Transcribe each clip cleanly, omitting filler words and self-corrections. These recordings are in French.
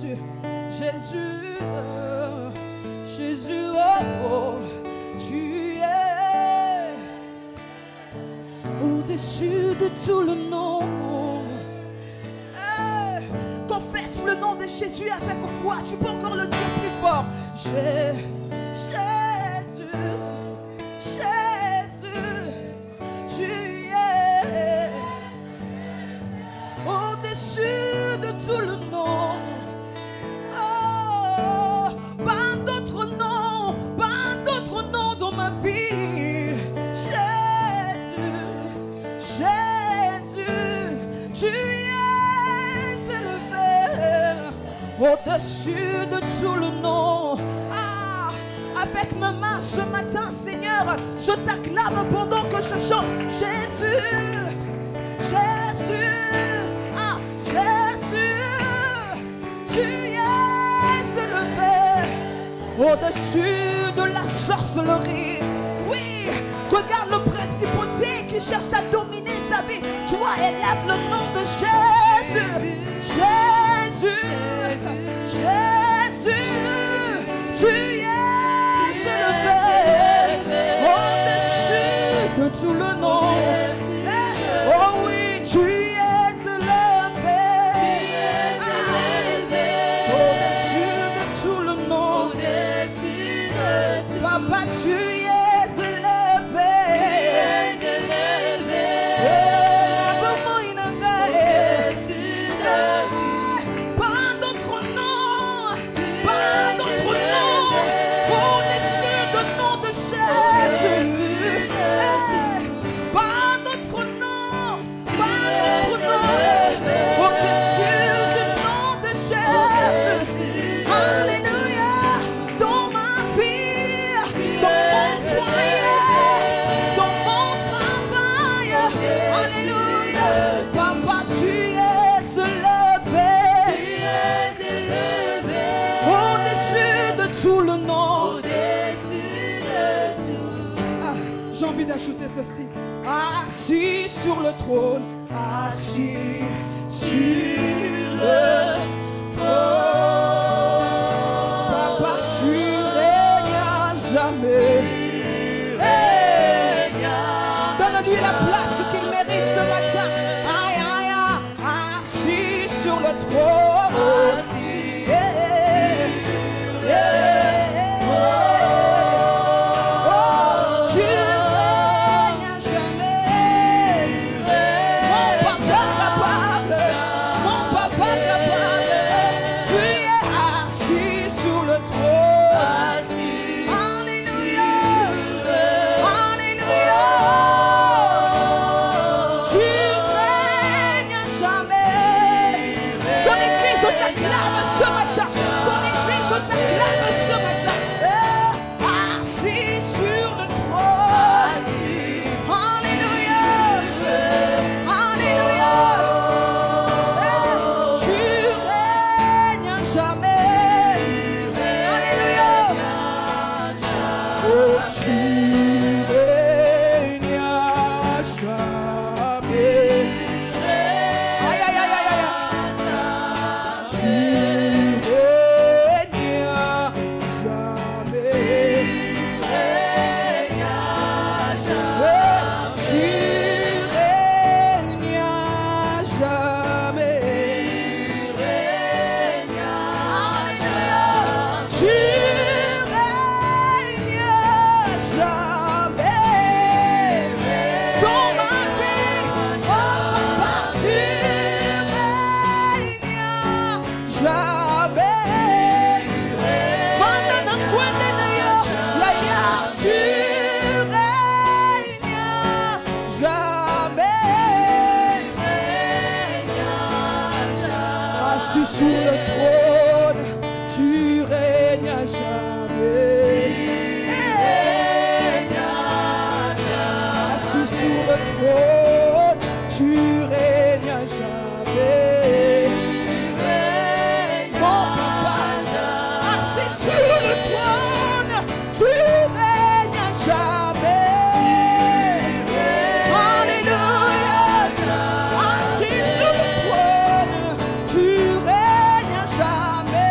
Jésus, Jésus, Jésus, oh, oh, tu es au-dessus de tout le nom. Confesse le nom de Jésus avec foi. Tu peux encore le dire plus fort. Jésus, Jésus, tu es au-dessus de tout le nom. Oh, pas d'autre nom dans ma vie. Jésus, Jésus, tu es élevé au-dessus de tout le nom. Avec mes mains ce matin, Seigneur, je t'acclame pendant que je chante. Jésus, Jésus, Jésus, tu es élevé au-dessus de la sorcellerie. Oui, regarde le principauté qui cherche à dominer ta vie. Toi, élève le nom de Jésus. Jésus, Jésus, tu es élevé au-dessus de tout le nom. Oh oui, tu es élevé au-dessus de tout le nom. Papa, tu es d'ajouter ceci. Assis sur le trône, assis sur le trône. Papa, tu règnes à jamais. Donne-lui la place qu'il mérite ce matin. Aïe, aïe, aïe. Assis sur le trône. Sur le trône, tu règnes à jamais. Assis sur le trône, tu règnes à jamais. Mon papa, assis sur le trône, tu règnes à jamais. Alléluia. Assis sur le trône, tu règnes à jamais.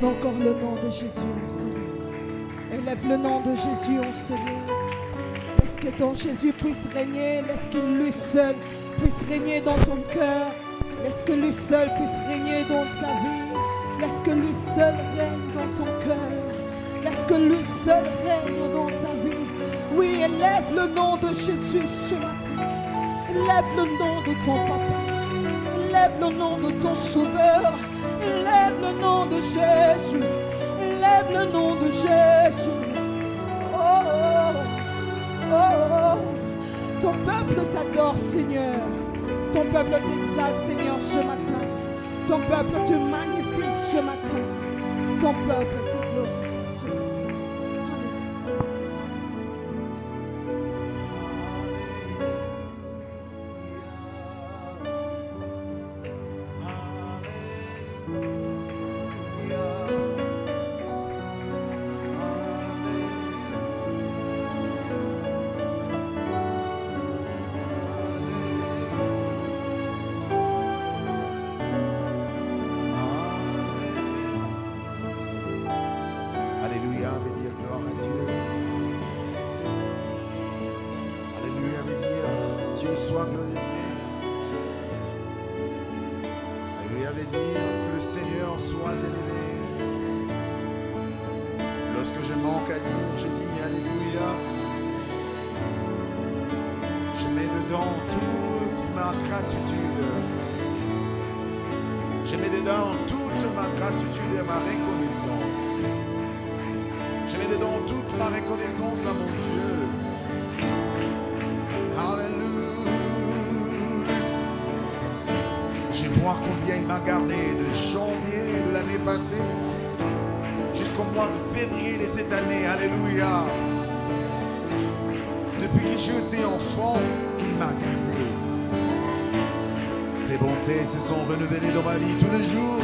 Élève encore le nom de Jésus en ce lieu. Élève le nom de Jésus en ce lieu. Laisse que ton Jésus puisse régner. Laisse qu'il lui seul puisse régner dans ton cœur. Laisse que lui seul puisse régner dans ta vie. Laisse que lui seul règne dans ton cœur. Laisse que lui seul règne dans ta vie. Oui, élève le nom de Jésus ce matin. Élève le nom de ton papa. Élève le nom de ton sauveur. Élève le nom de Jésus. Élève le nom de Jésus. Oh, oh, oh, oh. Ton peuple t'adore, Seigneur. Ton peuple t'exalte, Seigneur, ce matin. Ton peuple te magnifie ce matin. Ton peuple te glorifie ce matin. Alléluia veut dire gloire à Dieu. Alléluia veut dire Dieu soit glorifié. Alléluia veut dire que le Seigneur soit élevé. Lorsque je manque à dire, je dis Alléluia. Je mets dedans toute ma gratitude. Je mets dedans toute ma gratitude et ma reconnaissance. Je mets dedans toute ma reconnaissance à mon Dieu. Alléluia. Je vois combien il m'a gardé de janvier de l'année passée jusqu'au mois de février de cette année. Alléluia. Depuis que j'étais enfant, il m'a gardé. Tes bontés se sont renouvelées dans ma vie tous les jours.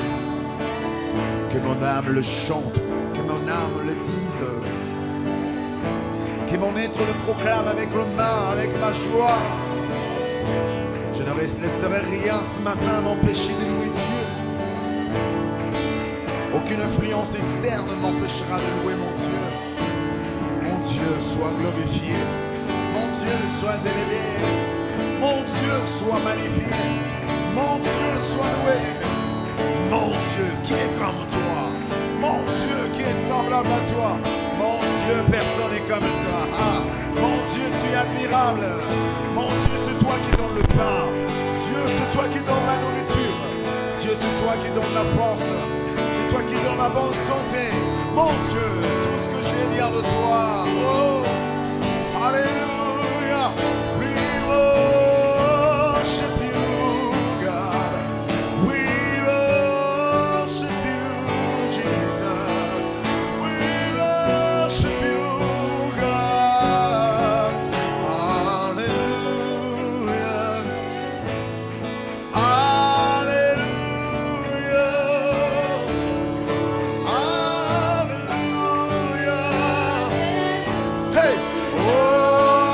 Que mon âme le chante, que mon âme le dise, que mon être le proclame avec le main, avec ma joie. Je ne laisserai rien ce matin m'empêcher de louer Dieu. Aucune influence externe ne m'empêchera de louer mon Dieu. Mon Dieu soit glorifié, mon Dieu soit élevé, mon Dieu soit magnifié, mon Dieu soit loué. Mon Dieu qui est comme toi, mon Dieu qui est semblable à toi, mon Dieu personne n'est comme toi. Ah, mon Dieu tu es admirable, mon Dieu c'est toi qui donne le pain, Dieu c'est toi qui donne la nourriture, Dieu c'est toi qui donne la force, c'est toi qui donne la bonne santé. Mon Dieu, tout ce que j'ai vient de toi. Oh, alléluia, we worship you God, we worship you Jesus, we worship you God, hallelujah, hallelujah, hallelujah, hey, oh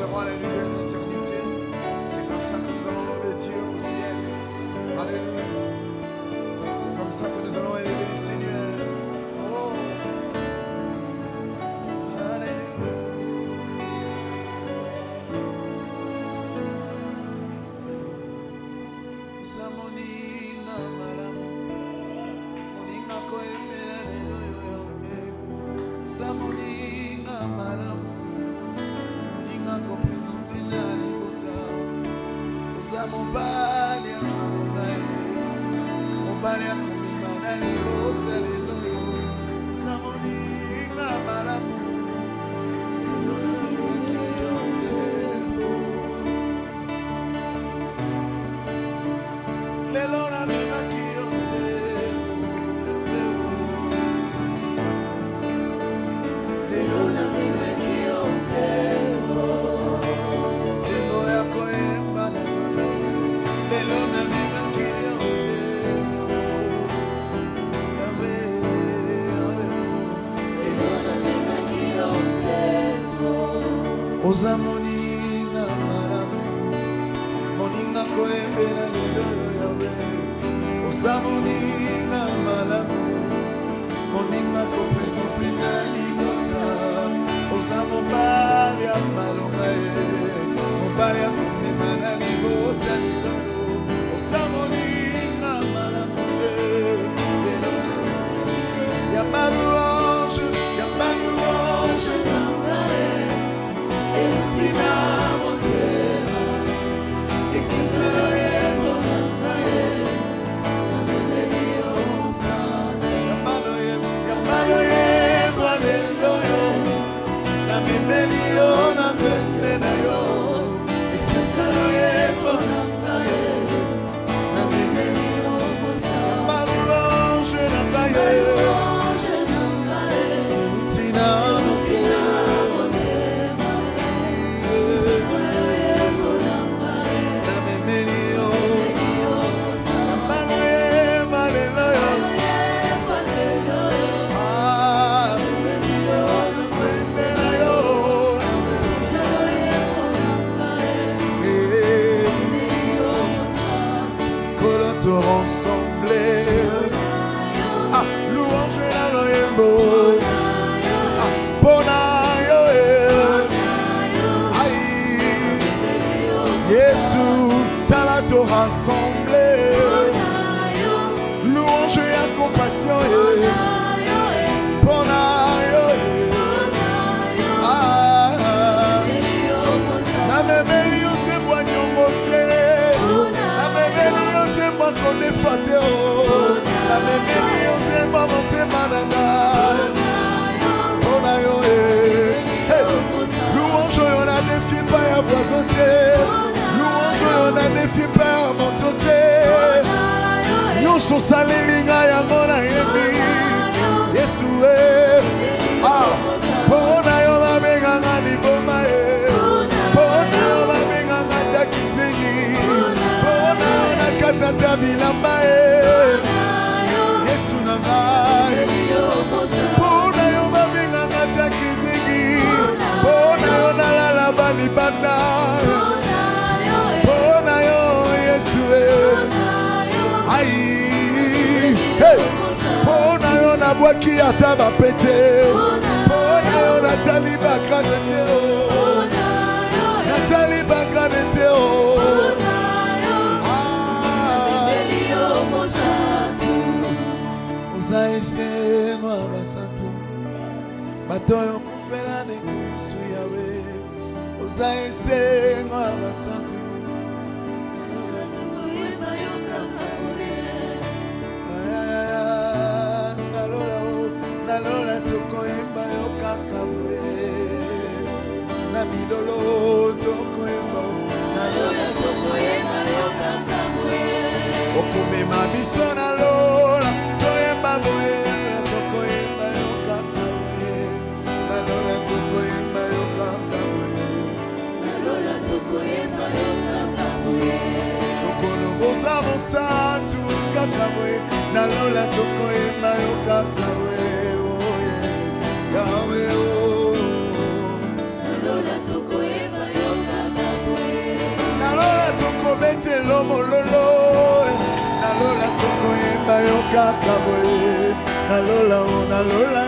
serons à la lumière de l'éternité. C'est comme ça que nous allons louer Dieu au ciel. Alléluia. C'est comme ça que nous allons élever le Seigneur. Oh. Alléluia. Zamoninga malamu. Moninga koembela lelo yoyobe. Zamoninga malamu. Moninga kopresente na libota. Uza mobali ya malonga mobali ya komima na libota lelo yo. Uza moninga malamu. Lelo na mima kiyonze. Lelo na mima kiyonze. Selo ya koemba na lelo. Lelo na mima kiyonze. Yahweh, Yahweh. Lelo na mima kiyonze. Oza moninga malamu. Moninga koembela lelo Yahweh. Oza moninga malamu. Moninga kopresente na libota. Oza mobali ya malonga mobali ya komema na libota lelo. Oza moninga malamu ya balouange etina motema expression yemo rassemblés, louange et compassion, Bonayo, la mémélie c'est moi qui monte, la mémélie c'est moi qu'on est fâté, la mémélie c'est moi monté manana, Bonayo, louange on a défi pas à voisanté. On a des filles par mon côté. Nous sommes salés, les gars, y a mon ami. Yesoué. Ah. Pona yo ma benganga ni bomae. Pona yo ma benganga takisegi. Pona yo na katata bilambae. Yesu na ngai. Pona yo ma benganga takisegi. Pona yo na la la bani banda. Pona yo na bwaki ata bapete. Pona yo na taliba kanete o. Na taliba kanete o. Oza esengo abasantu. Batoyo kufela ne kusu yawe. Oza esengo abasantu. Nalola toko emba yo kakabwe. Na milolo toko emba. Nalola toko emba yo kakabwe. Okume mabiso nalola to emba boye. Toko emba yo kakabwe. Nalola toko emba yo kakabwe. Nalola toko emba yo kakabwe. Toko loboza mosatu kakabwe. Nalola toko emba yo kakabwe. Yahweh, oh, Nalola toko ema yo lelo mololo nalola tokoyemba yo kaka boye nalola o nalola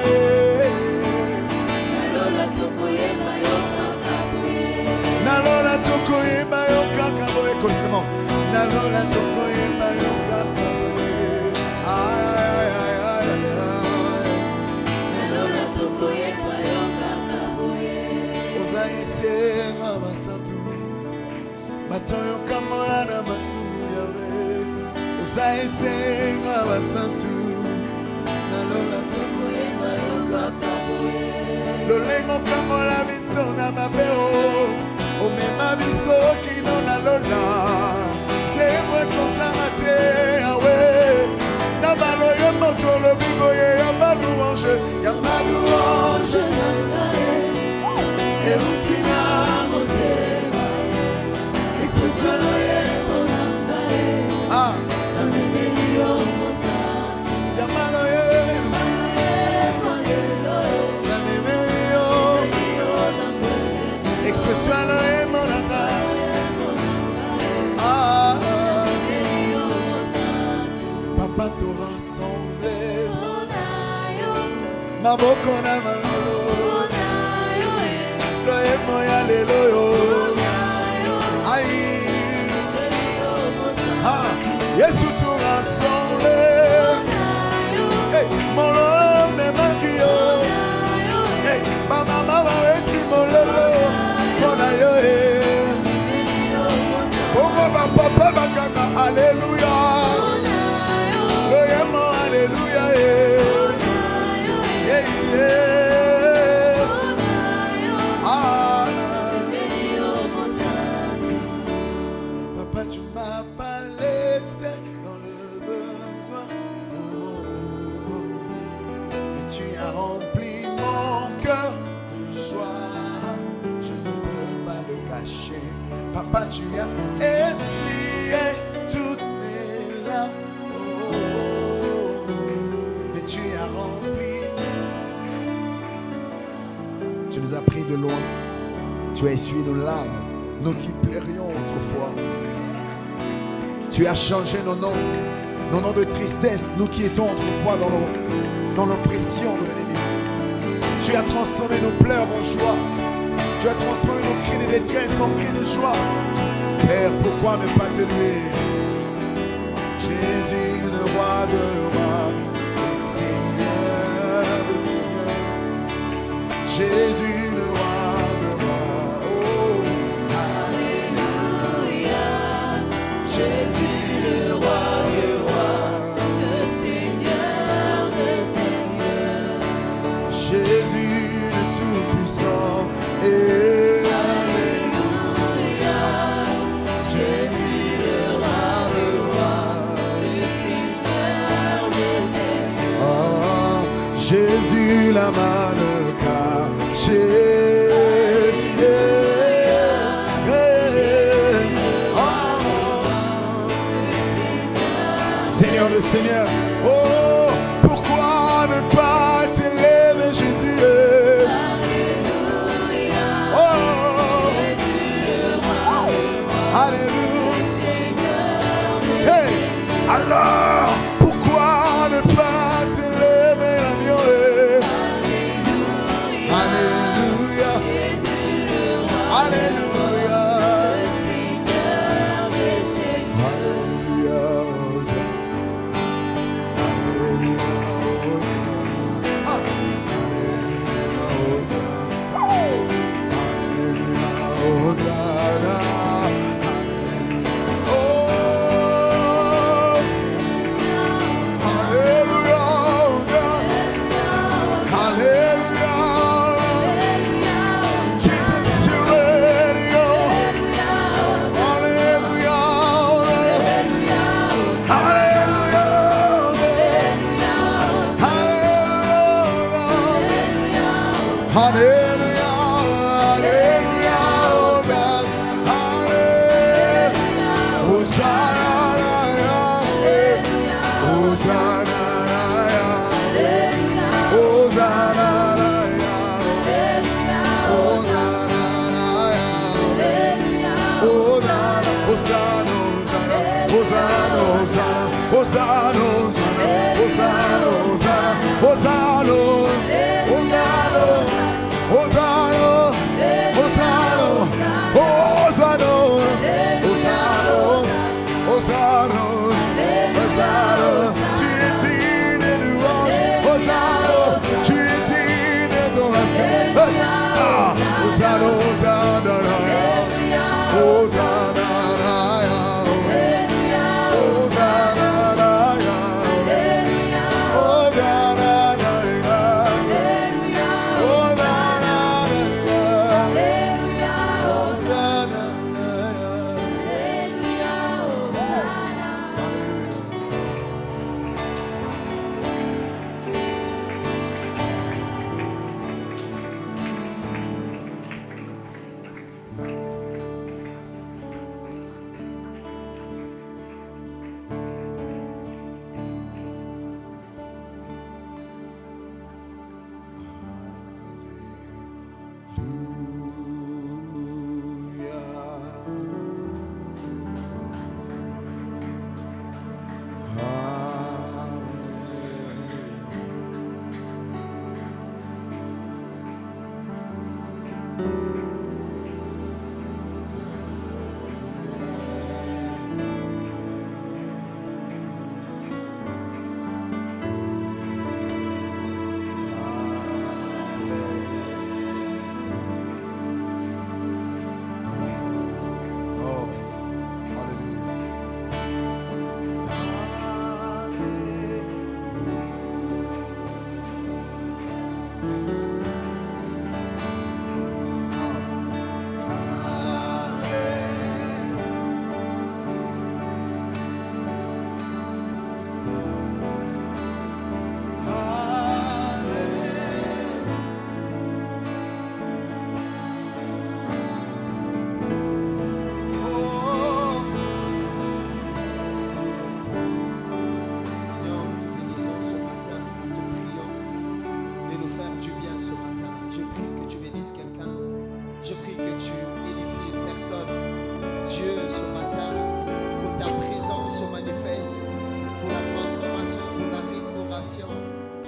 nalola tokoyemba yo kaka boye nalola tokoyemba yo kaka boye kolisemo nalola tokoyemba yo kaka boye ay ay ay ay nalola tokoyemba yo kaka boye ozayisenga basantu matoyo kamona na masumu yawe ozayisenga basantu nalola tokoyemba yo kaka boye lolengo kamola biso na mabeo omema biso kino nalola semwe kosana te yawe na baloyo motolo biboye ya malouange eutina motema expression yeko nambae ah namemeli yo mosantu ya maloyo namemeli yo expression yeko nambae ah papa te rassemble maboko na malolo moya lelo yo ay ah Yesu tu rassemble hey mololo me makio hey mama mama eti mololo pona yo bongo ba papa bakanga alleluia loyemo alleluia tu m'as pas laissé dans le besoin, mais tu as rempli mon cœur de joie. Je ne peux pas le cacher, papa, tu as essuyé toutes mes larmes, mais tu as rempli. Tu nous as pris de loin, tu as essuyé nos larmes, nous qui pleurions autrefois. Tu as changé nos noms de tristesse, nous qui étions autrefois dans l'oppression de l'ennemi. Tu as transformé nos pleurs en joie. Tu as transformé nos cris de détresse en cris de joie. Père, pourquoi ne pas te louer? Jésus, le roi de rois, le Seigneur de seigneurs. Jésus, le roi de rois. Oh, alléluia. Jésus. Jésus le Tout-Puissant et alléluia. Jésus le roi de rois, le Seigneur des seigneurs. Oh, Jésus la mannequin, Seigneur le Seigneur. Oh, pourquoi ne pas t'élever Jésus? Oh, alléluia. Hey, alors, pourquoi ne pas t'élever l'agneau? Alléluia. Alléluia. Hosanna, Hosanna. Hosanna, Hosanna, Hosanna, Hosanna, Hosanna, Hosanna, Hosanna, Hosanna, Hosanna, Hosanna, Hosanna, tu es digne de louange, Hosanna, tu es digne d'adoration. Hosanna, Hosanna, Hosanna.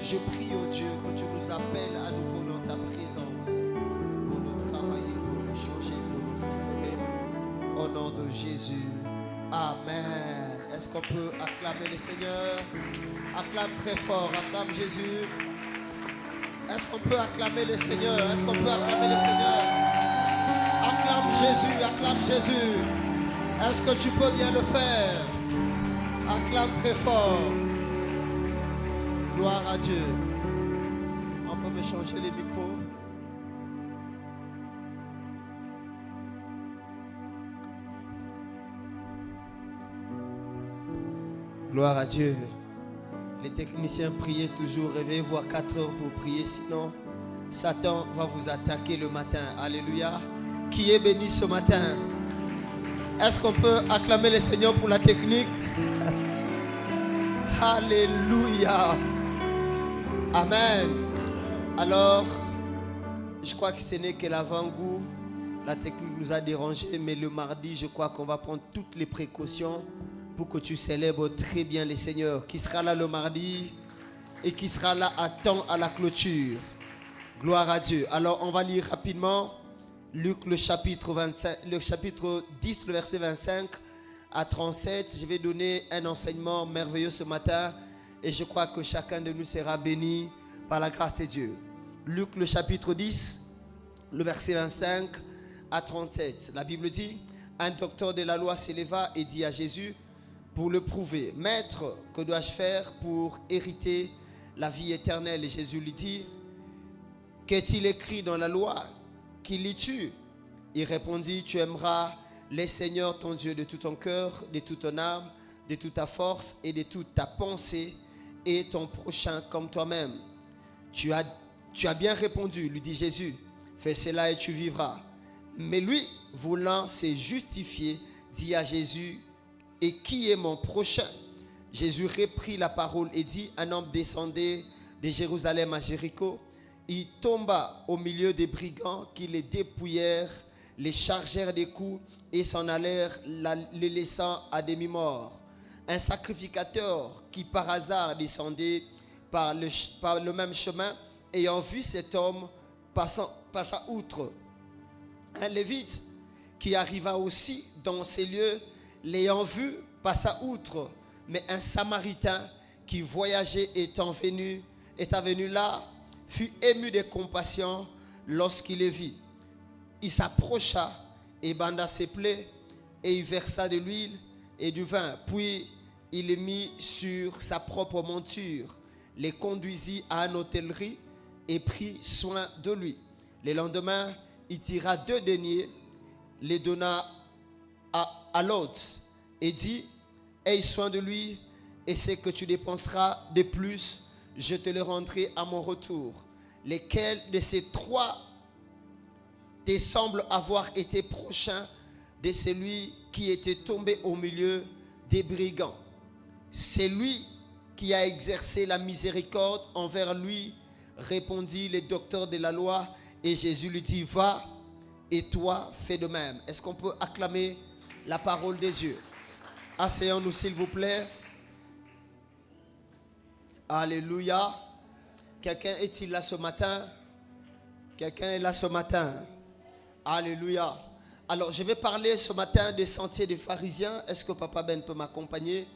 Je prie, oh Dieu, que tu nous appelles à nouveau dans ta présence pour nous travailler, pour nous changer, pour nous restaurer. Au nom de Jésus. Amen. Est-ce qu'on peut acclamer le Seigneur? Acclame très fort, acclame Jésus. Est-ce qu'on peut acclamer le Seigneur? Est-ce qu'on peut acclamer le Seigneur? Acclame Jésus, acclame Jésus. Est-ce que tu peux bien le faire? Acclame très fort. Gloire à Dieu. On peut me changer les micros. Gloire à Dieu. Les techniciens priez toujours. Réveillez-vous à 4 heures pour prier. Sinon, Satan va vous attaquer le matin. Alléluia. Qui est béni ce matin? Est-ce qu'on peut acclamer le Seigneur pour la technique? Alléluia. Amen. Alors, je crois que ce n'est que l'avant-goût. La technique nous a dérangés, mais le mardi, je crois qu'on va prendre toutes les précautions pour que tu célèbres très bien le Seigneur, qui sera là le mardi et qui sera là à temps à la clôture. Gloire à Dieu. Alors, on va lire rapidement Luc, le chapitre 10, le verset 25 à 37. Je vais donner un enseignement merveilleux ce matin. Et je crois que chacun de nous sera béni par la grâce de Dieu. Luc, le chapitre 10, le verset 25 à 37. La Bible dit, un docteur de la loi s'éleva et dit à Jésus, pour le prouver, Maître, que dois-je faire pour hériter la vie éternelle? Et Jésus lui dit, qu'est-il écrit dans la loi? Qui lis-tu? Il répondit, tu aimeras le Seigneur ton Dieu de tout ton cœur, de toute ton âme, de toute ta force et de toute ta pensée, et ton prochain comme toi-même. Tu as bien répondu, lui dit Jésus. Fais cela et tu vivras. Mais lui, voulant se justifier, dit à Jésus, et qui est mon prochain? Jésus reprit la parole et dit, un homme descendait de Jérusalem à Jéricho. Il tomba au milieu des brigands qui les dépouillèrent, les chargèrent des coups et s'en allèrent, les laissant à demi-morts. Un sacrificateur qui par hasard descendait par le même chemin, ayant vu cet homme, passa outre. Un lévite qui arriva aussi dans ces lieux, l'ayant vu, passa outre. Mais un samaritain qui voyageait étant venu là, fut ému de compassion lorsqu'il le vit. Il s'approcha et banda ses plaies et y versa de l'huile et du vin. Puis il les mit sur sa propre monture, les conduisit à une hôtellerie et prit soin de lui. Le lendemain, il tira 2 deniers, les donna à l'hôte et dit: aie soin de lui, et ce que tu dépenseras de plus, je te le rendrai à mon retour. Lesquels de ces 3 te semblent avoir été prochains de celui qui était tombé au milieu des brigands? C'est lui qui a exercé la miséricorde envers lui, répondit le docteur de la loi. Et Jésus lui dit: va, et toi fais de même. Est-ce qu'on peut acclamer la parole des Dieu? Asseyons-nous s'il vous plaît. Alléluia. Quelqu'un est-il là ce matin? Quelqu'un est là ce matin? Alléluia. Alors je vais parler ce matin des sentiers des pharisiens. Est-ce que Papa Ben peut m'accompagner?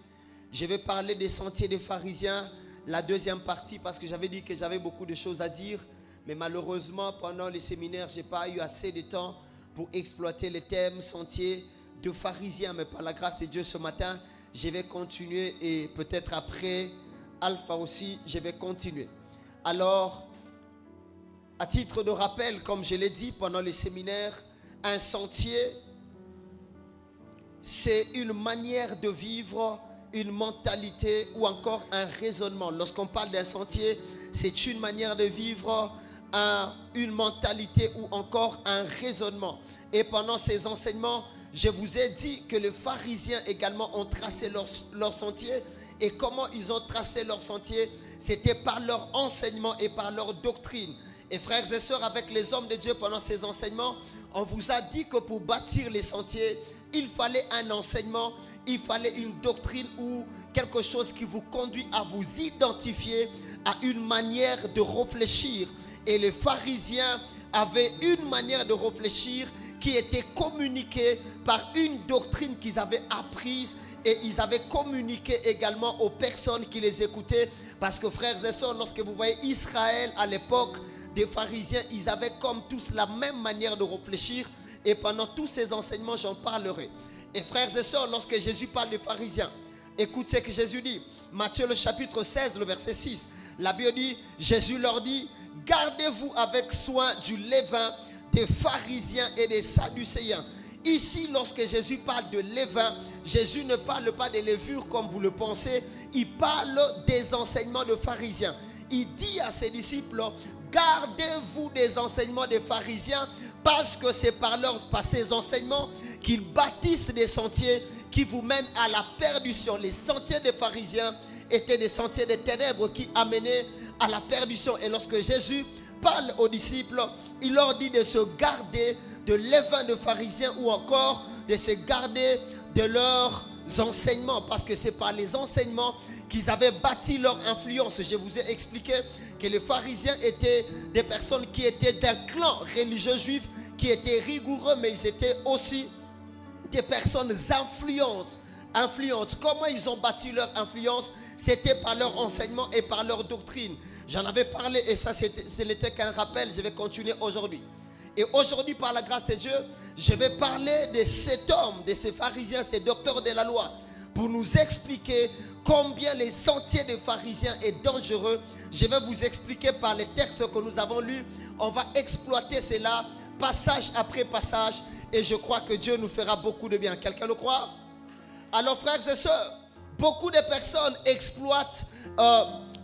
Je vais parler des sentiers des pharisiens, la deuxième partie, parce que j'avais dit que j'avais beaucoup de choses à dire. Mais malheureusement, pendant les séminaires, je n'ai pas eu assez de temps pour exploiter le thème sentier de pharisiens. Mais par la grâce de Dieu, ce matin, je vais continuer, et peut-être après Alpha aussi, je vais continuer. Alors, à titre de rappel, comme je l'ai dit pendant les séminaires, un sentier, c'est une manière de vivre, une mentalité ou encore un raisonnement. Lorsqu'on parle d'un sentier, c'est une manière de vivre, une mentalité ou encore un raisonnement. Et pendant ces enseignements, je vous ai dit que les pharisiens également ont tracé leur sentier. Et comment ils ont tracé leur sentier? C'était par leur enseignement et par leur doctrine. Et frères et sœurs, avec les hommes de Dieu pendant ces enseignements, on vous a dit que pour bâtir les sentiers, il fallait un enseignement, il fallait une doctrine ou quelque chose qui vous conduit à vous identifier à une manière de réfléchir. Et les pharisiens avaient une manière de réfléchir qui était communiquée par une doctrine qu'ils avaient apprise, et ils avaient communiqué également aux personnes qui les écoutaient. Parce que frères et sœurs, lorsque vous voyez Israël à l'époque des pharisiens, ils avaient comme tous la même manière de réfléchir. Et pendant tous ces enseignements, j'en parlerai. Et frères et sœurs, lorsque Jésus parle des pharisiens, écoute ce que Jésus dit. Matthieu le chapitre 16, le verset 6. La Bible dit, Jésus leur dit: gardez-vous avec soin du levain des pharisiens et des sadducéens. Ici, lorsque Jésus parle de levain, Jésus ne parle pas des levures comme vous le pensez. Il parle des enseignements de pharisiens. Il dit à ses disciples: gardez-vous des enseignements des pharisiens, parce que c'est par ces enseignements qu'ils bâtissent des sentiers qui vous mènent à la perdition. Les sentiers des pharisiens étaient des sentiers des ténèbres qui amenaient à la perdition. Et lorsque Jésus parle aux disciples, il leur dit de se garder de levain de pharisiens, ou encore de se garder de leurs enseignements, parce que c'est par les enseignements qu'ils avaient bâti leur influence. Je vous ai expliqué que les pharisiens étaient des personnes qui étaient d'un clan religieux juif, qui étaient rigoureux, mais ils étaient aussi des personnes influentes. Comment ils ont bâti leur influence? C'était par leur enseignement et par leur doctrine. J'en avais parlé, et ça ce n'était qu'un rappel. Je vais continuer aujourd'hui. Et aujourd'hui, par la grâce de Dieu, je vais parler de cet homme, de ces pharisiens, ces docteurs de la loi, pour nous expliquer combien les sentiers des pharisiens est dangereux. Je vais vous expliquer par les textes que nous avons lus. On va exploiter cela passage après passage, et je crois que Dieu nous fera beaucoup de bien. Quelqu'un le croit? Alors frères et sœurs, beaucoup de personnes exploitent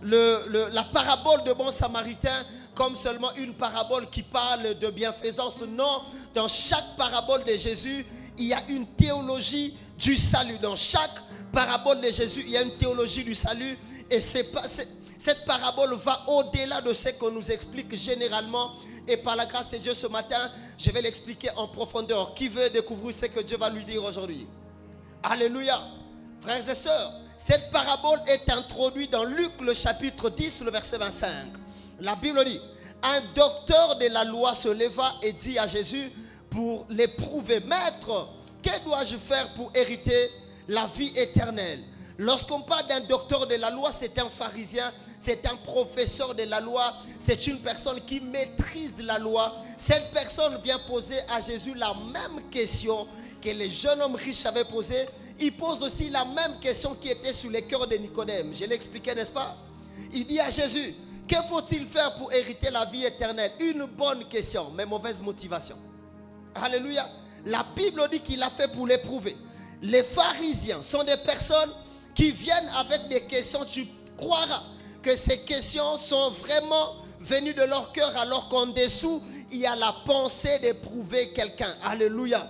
la parabole de bon samaritain comme seulement une parabole qui parle de bienfaisance. Non, dans chaque parabole de Jésus, il y a une théologie du salut. Dans chaque parabole de Jésus, il y a une théologie du salut. Et Cette parabole va au-delà de ce qu'on nous explique généralement. Et par la grâce de Dieu ce matin, je vais l'expliquer en profondeur. Qui veut découvrir ce que Dieu va lui dire aujourd'hui? Alléluia. Frères et sœurs, cette parabole est introduite dans Luc le chapitre 10, le verset 25. La Bible dit, un docteur de la loi se leva et dit à Jésus pour l'éprouver, Maître, que dois-je faire pour hériter la vie éternelle? Lorsqu'on parle d'un docteur de la loi, c'est un pharisien, c'est un professeur de la loi, c'est une personne qui maîtrise la loi. Cette personne vient poser à Jésus la même question que le jeune homme riche avait posée. Il pose aussi la même question qui était sur le cœur de Nicodème. Je l'ai expliqué, n'est-ce pas? Il dit à Jésus, que faut-il faire pour hériter la vie éternelle? Une bonne question, mais mauvaise motivation. Alléluia. La Bible dit qu'il l'a fait pour l'éprouver. Les pharisiens sont des personnes qui viennent avec des questions. Tu croiras que ces questions sont vraiment venues de leur cœur, alors qu'en dessous, il y a la pensée d'éprouver quelqu'un. Alléluia.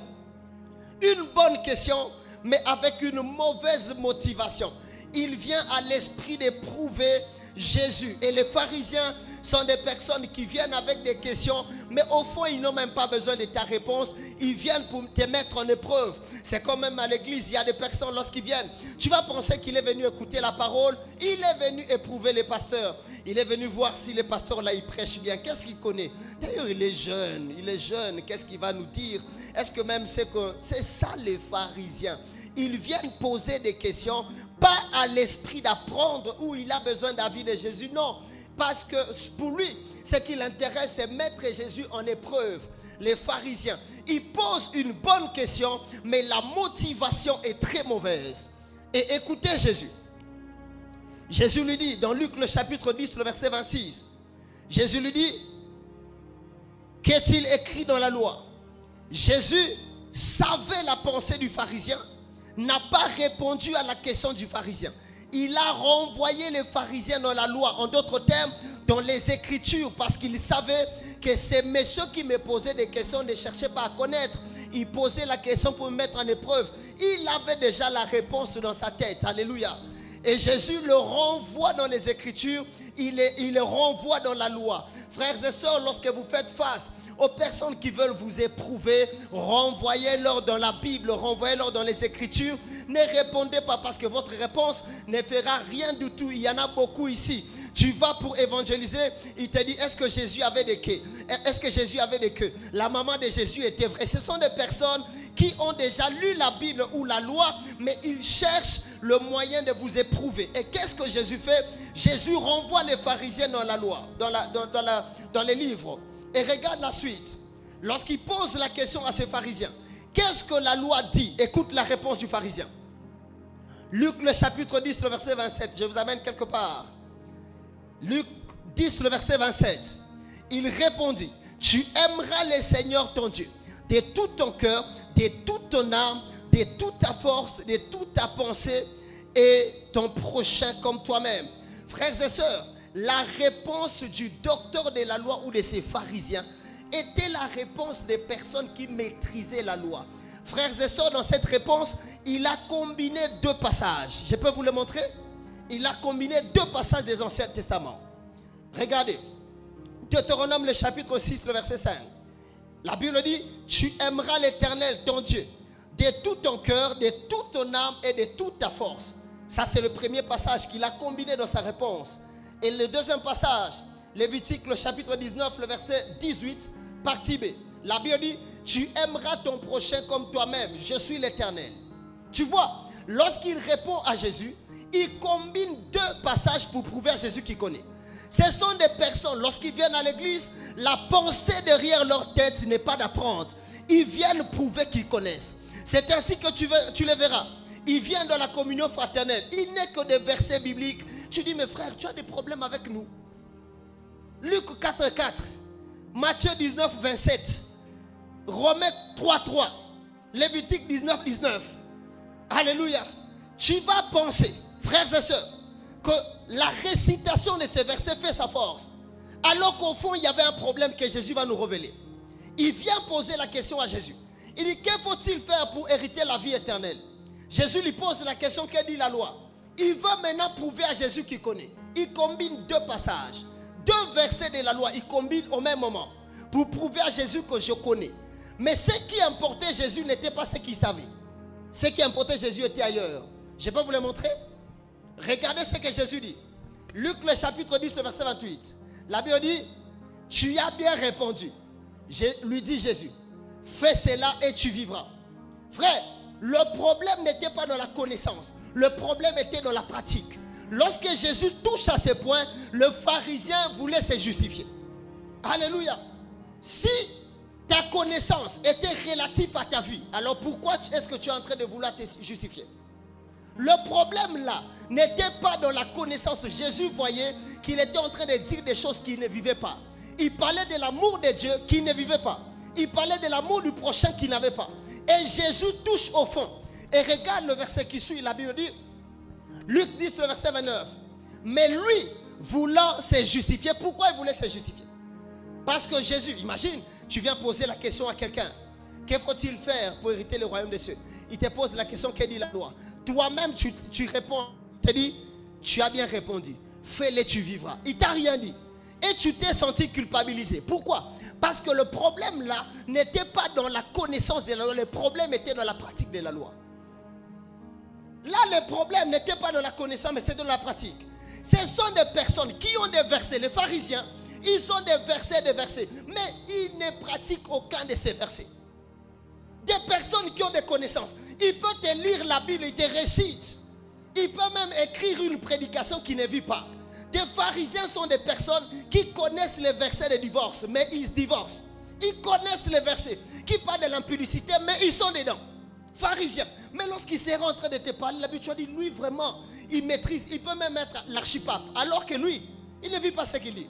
Une bonne question, mais avec une mauvaise motivation. Il vient à l'esprit d'éprouver Jésus. Et les pharisiens sont des personnes qui viennent avec des questions, mais au fond, ils n'ont même pas besoin de ta réponse. Ils viennent pour te mettre en épreuve. C'est comme même à l'église, il y a des personnes, lorsqu'ils viennent, tu vas penser qu'il est venu écouter la parole. Il est venu éprouver les pasteurs. Il est venu voir si les pasteurs là, ils prêchent bien. Qu'est-ce qu'il connaît? D'ailleurs, il est jeune. Qu'est-ce qu'il va nous dire? Est-ce que même c'est ça les pharisiens? Ils viennent poser des questions, pas à l'esprit d'apprendre où il a besoin d'avis de Jésus, non. Parce que pour lui, ce qui l'intéresse, c'est mettre Jésus en épreuve. Les pharisiens, ils posent une bonne question, mais la motivation est très mauvaise. Et écoutez Jésus. Jésus lui dit, dans Luc le chapitre 10, le verset 26, Jésus lui dit, qu'est-il écrit dans la loi? Jésus savait la pensée du pharisien, n'a pas répondu à la question du pharisien. Il a renvoyé les pharisiens dans la loi, en d'autres termes, dans les Écritures, parce qu'il savait que ces messieurs qui me posaient des questions ne cherchaient pas à connaître. Ils posaient la question pour me mettre en épreuve. Il avait déjà la réponse dans sa tête. Alléluia. Et Jésus le renvoie dans les Écritures, il le renvoie dans la loi. Frères et sœurs, lorsque vous faites face aux personnes qui veulent vous éprouver, renvoyez-leur dans la Bible, renvoyez-leur dans les Écritures. Ne répondez pas parce que votre réponse ne fera rien du tout. Il y en a beaucoup ici. Tu vas pour évangéliser, il te dit, est-ce que Jésus avait des queues? Est-ce que Jésus avait des queues? La maman de Jésus était vraie. Ce sont des personnes qui ont déjà lu la Bible ou la loi, mais ils cherchent le moyen de vous éprouver. Et qu'est-ce que Jésus fait? Jésus renvoie les pharisiens dans la loi, dans les livres. Et regarde la suite. Lorsqu'il pose la question à ces pharisiens, qu'est-ce que la loi dit? Écoute la réponse du pharisien. Luc le chapitre 10, le verset 27. Je vous amène quelque part. Luc 10, le verset 27. Il répondit, tu aimeras le Seigneur ton Dieu de tout ton cœur, de toute ton âme, de toute ta force, de toute ta pensée et ton prochain comme toi-même. Frères et sœurs, la réponse du docteur de la loi ou de ces pharisiens était la réponse des personnes qui maîtrisaient la loi. Frères et sœurs, dans cette réponse, il a combiné deux passages. Je peux vous le montrer? Il a combiné deux passages des Anciens Testaments. Regardez. Deutéronome, le chapitre 6, le verset 5. La Bible dit, tu aimeras l'Éternel, ton Dieu, de tout ton cœur, de toute ton âme et de toute ta force. Ça, c'est le premier passage qu'il a combiné dans sa réponse. Et le deuxième passage, Lévitique, le chapitre 19, le verset 18, partie B. La Bible dit, tu aimeras ton prochain comme toi-même. Je suis l'Éternel. Tu vois, lorsqu'il répond à Jésus, il combine deux passages pour prouver à Jésus qu'il connaît. Ce sont des personnes, lorsqu'ils viennent à l'église, la pensée derrière leur tête n'est pas d'apprendre. Ils viennent prouver qu'ils connaissent. C'est ainsi que tu les verras. Ils viennent dans la communion fraternelle. Il n'est que des versets bibliques. Tu dis, mes frères, tu as des problèmes avec nous. Luc 4:4, Matthieu 19:27, Romains 3:3, Lévitique 19:19. Alléluia. Tu vas penser, frères et sœurs, que la récitation de ces versets fait sa force. Alors qu'au fond, il y avait un problème que Jésus va nous révéler. Il vient poser la question à Jésus. Il dit, que faut-il faire pour hériter la vie éternelle? Jésus lui pose la question, que dit la loi? il veut maintenant prouver à Jésus qu'il connaît. Il combine 2 passages, 2 versets de la loi, il combine au même moment pour prouver à Jésus que je connais. Mais ce qui importait Jésus n'était pas ce qu'il savait. Ce qui importait Jésus était ailleurs. Je peux vous le montrer? Regardez ce que Jésus dit. Luc le chapitre 10, le verset 28. La Bible dit, tu as bien répondu. Lui dit Jésus, fais cela et tu vivras. Frère, le problème n'était pas dans la connaissance. Le problème était dans la pratique. Lorsque Jésus touche à ce point, le pharisien voulait se justifier. Alléluia. Si ta connaissance était relative à ta vie, alors pourquoi est-ce que tu es en train de vouloir te justifier? Le problème là n'était pas dans la connaissance. Jésus voyait qu'il était en train de dire des choses qu'il ne vivait pas. Il parlait de l'amour de Dieu qu'il ne vivait pas. Il parlait de l'amour du prochain qu'il n'avait pas. Et Jésus touche au fond. Et regarde le verset qui suit. La Bible dit, Luc 10, le verset 29. Mais lui, voulant se justifier, pourquoi il voulait se justifier? Parce que Jésus, imagine, tu viens poser la question à quelqu'un. Que faut-il faire pour hériter le royaume des cieux? Il te pose la question, qu'est dit la loi? Toi-même, tu réponds. Il te dit, tu as bien répondu. Fais-le, tu vivras. Il t'a rien dit. Et tu t'es senti culpabilisé. Pourquoi? Parce que le problème là n'était pas dans la connaissance de la loi. Le problème était dans la pratique de la loi. Là, le problème n'était pas dans la connaissance, mais c'est dans la pratique. Ce sont des personnes qui ont des versets. Les pharisiens, ils ont des versets, mais ils ne pratiquent aucun de ces versets. Des personnes qui ont des connaissances. Il peut te lire la Bible, il te récite. Il peut même écrire une prédication qui ne vit pas. Des pharisiens sont des personnes qui connaissent les versets de divorce, mais ils divorcent. Ils connaissent les versets qui parlent de l'impudicité, mais ils sont dedans. Pharisiens. Mais lorsqu'il sera en train de te parler, l'habitude dit, lui vraiment, il maîtrise. Il peut même être l'archipape. Alors que lui, il ne vit pas ce qu'il dit.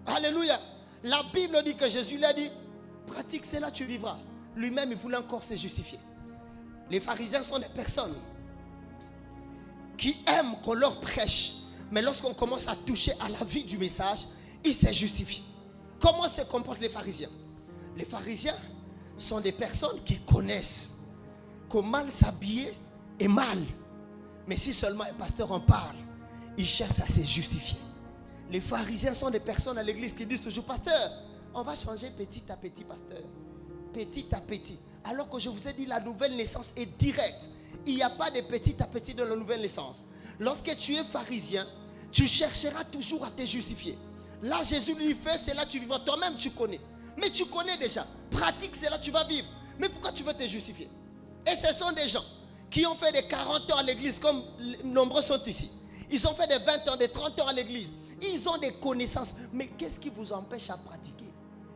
Alléluia. La Bible dit que Jésus lui a dit, pratique cela, tu vivras. Lui-même, il voulait encore se justifier. Les pharisiens sont des personnes qui aiment qu'on leur prêche. Mais lorsqu'on commence à toucher à la vie du message, ils se justifient. Comment se comportent les pharisiens? Les pharisiens sont des personnes qui connaissent que mal s'habiller est mal. Mais si seulement un pasteur en parle, il cherche à se justifier. Les pharisiens sont des personnes à l'église qui disent toujours, pasteur, on va changer petit à petit, pasteur. Petit à petit. Alors que je vous ai dit, la nouvelle naissance est directe. Il n'y a pas de petit à petit dans la nouvelle naissance. Lorsque tu es pharisien, tu chercheras toujours à te justifier. Là, Jésus lui fait, c'est là tu vivras. Toi-même, tu connais. Mais tu connais déjà. Pratique, c'est là tu vas vivre. Mais pourquoi tu veux te justifier? Et ce sont des gens qui ont fait des 40 ans à l'église, comme nombreux sont ici. Ils ont fait des 20 ans, des 30 ans à l'église. Ils ont des connaissances. Mais qu'est-ce qui vous empêche à pratiquer?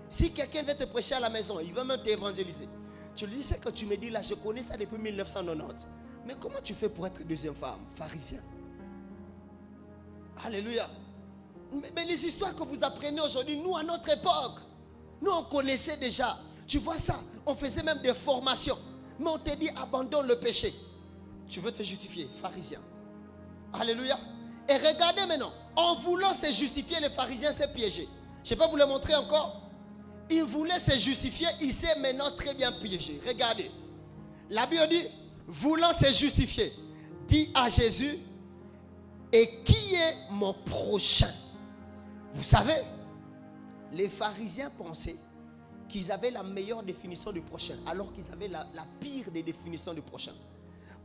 Si quelqu'un veut te prêcher à la maison, il veut même t'évangéliser. Tu lui dis, c'est que tu me dis là, je connais ça depuis 1990. Mais comment tu fais pour être deuxième femme? Pharisien. Alléluia. Mais les histoires que vous apprenez aujourd'hui, nous à notre époque, nous on connaissait déjà. Tu vois ça, on faisait même des formations. Mais on te dit abandonne le péché. Tu veux te justifier, pharisien. Alléluia. Et regardez maintenant, en voulant se justifier, les pharisiens s'est piégé. Je peux vous le montrer encore. Il voulait se justifier, il s'est maintenant très bien piégé. Regardez. La Bible dit, voulant se justifier, dit à Jésus, et qui est mon prochain? Vous savez, les pharisiens pensaient qu'ils avaient la meilleure définition du prochain, alors qu'ils avaient la pire des définitions du prochain.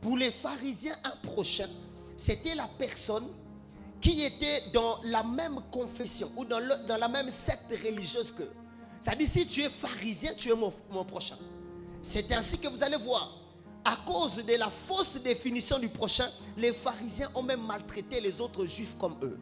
Pour les pharisiens, un prochain, c'était la personne qui était dans la même confession ou dans la même secte religieuse qu'eux. C'est-à-dire, si tu es pharisien, tu es mon prochain. C'est ainsi que vous allez voir. À cause de la fausse définition du prochain, les pharisiens ont même maltraité les autres juifs comme eux.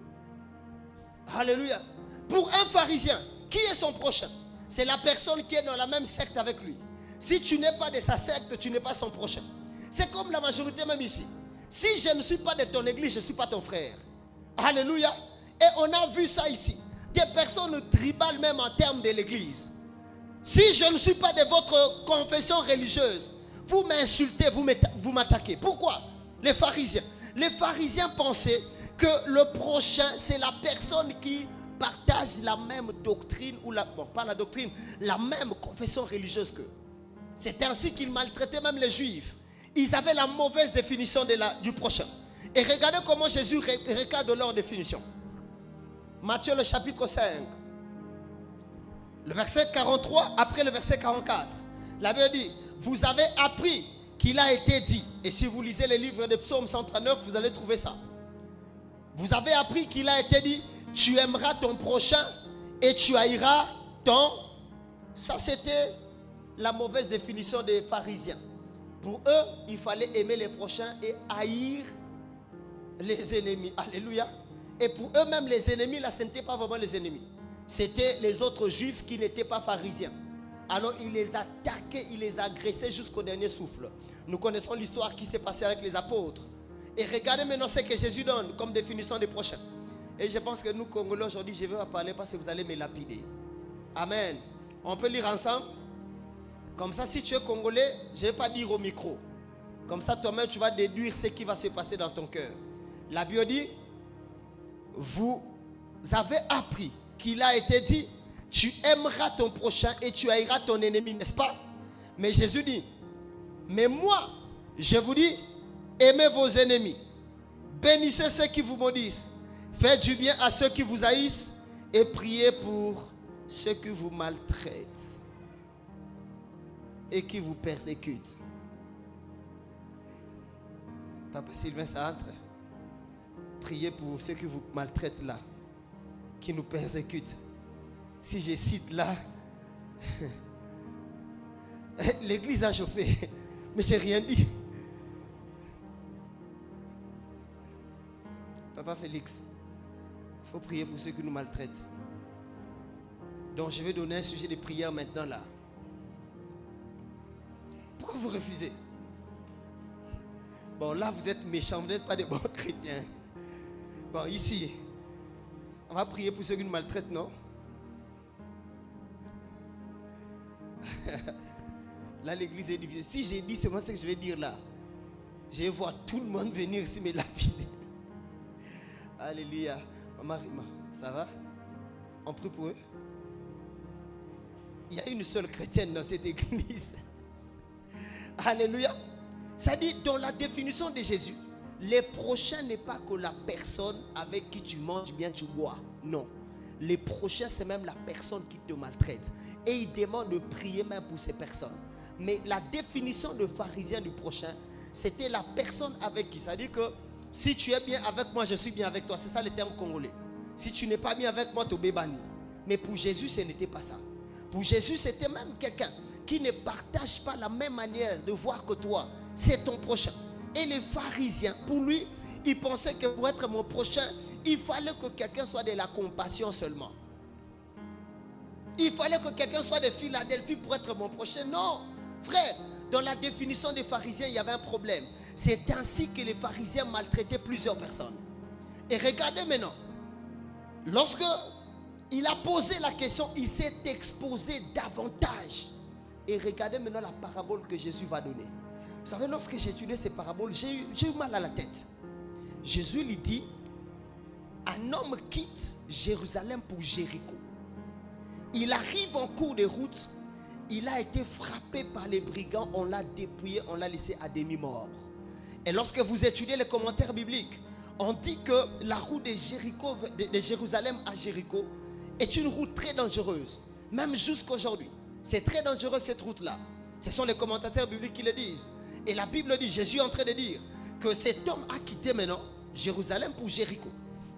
Alléluia. Pour un pharisien, qui est son prochain? C'est la personne qui est dans la même secte avec lui. Si tu n'es pas de sa secte, tu n'es pas son prochain. C'est comme la majorité même ici. Si je ne suis pas de ton église, je ne suis pas ton frère. Alléluia. Et on a vu ça ici. Des personnes tribales même en termes de l'église. Si je ne suis pas de votre confession religieuse, vous m'insultez, vous m'attaquez. Pourquoi? Les pharisiens pensaient que le prochain, c'est la personne qui partage la même doctrine, ou pas la doctrine, la même confession religieuse qu'eux. C'est ainsi qu'ils maltraitaient même les juifs. Ils avaient la mauvaise définition du prochain. Et regardez comment Jésus recadre leur définition. Matthieu le chapitre 5. Le verset 43, après le verset 44. La Bible dit, vous avez appris qu'il a été dit. Et si vous lisez les livres de Psaume 139, vous allez trouver ça. Vous avez appris qu'il a été dit, tu aimeras ton prochain et tu haïras ton... Ça, c'était la mauvaise définition des pharisiens. Pour eux, il fallait aimer les prochains et haïr les ennemis. Alléluia. Et pour eux-mêmes, les ennemis, là, ce n'étaient pas vraiment les ennemis. C'était les autres juifs qui n'étaient pas pharisiens. Alors, il les attaquait, il les agressait jusqu'au dernier souffle. Nous connaissons l'histoire qui s'est passée avec les apôtres. Et regardez maintenant ce que Jésus donne comme définition des prochains. Et je pense que nous, Congolais, aujourd'hui, je vais en parler parce que vous allez me lapider. Amen. On peut lire ensemble. Comme ça, si tu es Congolais, je ne vais pas dire au micro. Comme ça, toi-même, tu vas déduire ce qui va se passer dans ton cœur. La Bible dit, vous avez appris qu'il a été dit, tu aimeras ton prochain et tu haïras ton ennemi, n'est-ce pas? Mais Jésus dit, mais moi, je vous dis, aimez vos ennemis, bénissez ceux qui vous maudissent, faites du bien à ceux qui vous haïssent et priez pour ceux qui vous maltraitent et qui vous persécutent. Papa Sylvain, ça entre. Priez pour ceux qui vous maltraitent là, qui nous persécutent. Si je cite là, l'église a chauffé, mais je n'ai rien dit. Papa Félix, il faut prier pour ceux qui nous maltraitent. Donc je vais donner un sujet de prière maintenant là. Pourquoi vous refusez? Bon, là vous êtes méchants, vous n'êtes pas des bons chrétiens. Bon, ici, on va prier pour ceux qui nous maltraitent, non? Là, l'église est divisée. Si j'ai dit seulement ce que je vais dire là, je vais voir tout le monde venir ici me lapider. Alléluia. Maman Rima, ça va? On prie pour eux. Il y a une seule chrétienne dans cette église. Alléluia. Ça dit, dans la définition de Jésus, les prochains n'est pas que la personne avec qui tu manges bien, tu bois. Non. Les prochains, c'est même la personne qui te maltraite. Et il demande de prier même pour ces personnes. Mais la définition de pharisien du prochain, c'était la personne avec qui. C'est-à-dire que si tu es bien avec moi, je suis bien avec toi. C'est ça le terme congolais. Si tu n'es pas bien avec moi, tu es banni. Mais pour Jésus, ce n'était pas ça. Pour Jésus, c'était même quelqu'un qui ne partage pas la même manière de voir que toi. C'est ton prochain. Et les pharisiens, pour lui, ils pensaient que pour être mon prochain, il fallait que quelqu'un soit de la compassion seulement. Il fallait que quelqu'un soit de Philadelphie pour être mon prochain. Non, frère, dans la définition des pharisiens, il y avait un problème. C'est ainsi que les pharisiens maltraitaient plusieurs personnes. Et regardez maintenant, lorsque il a posé la question, il s'est exposé davantage. Et regardez maintenant la parabole que Jésus va donner. Vous savez, lorsque j'ai étudié ces paraboles, j'ai eu mal à la tête. Jésus lui dit, un homme quitte Jérusalem pour Jéricho. Il arrive en cours de route, il a été frappé par les brigands, on l'a dépouillé, on l'a laissé à demi-mort. Et lorsque vous étudiez les commentaires bibliques, on dit que la route de Jérusalem à Jéricho est une route très dangereuse. Même jusqu'aujourd'hui, c'est très dangereux cette route-là. Ce sont les commentateurs bibliques qui le disent. Et la Bible dit, Jésus est en train de dire que cet homme a quitté maintenant Jérusalem pour Jéricho.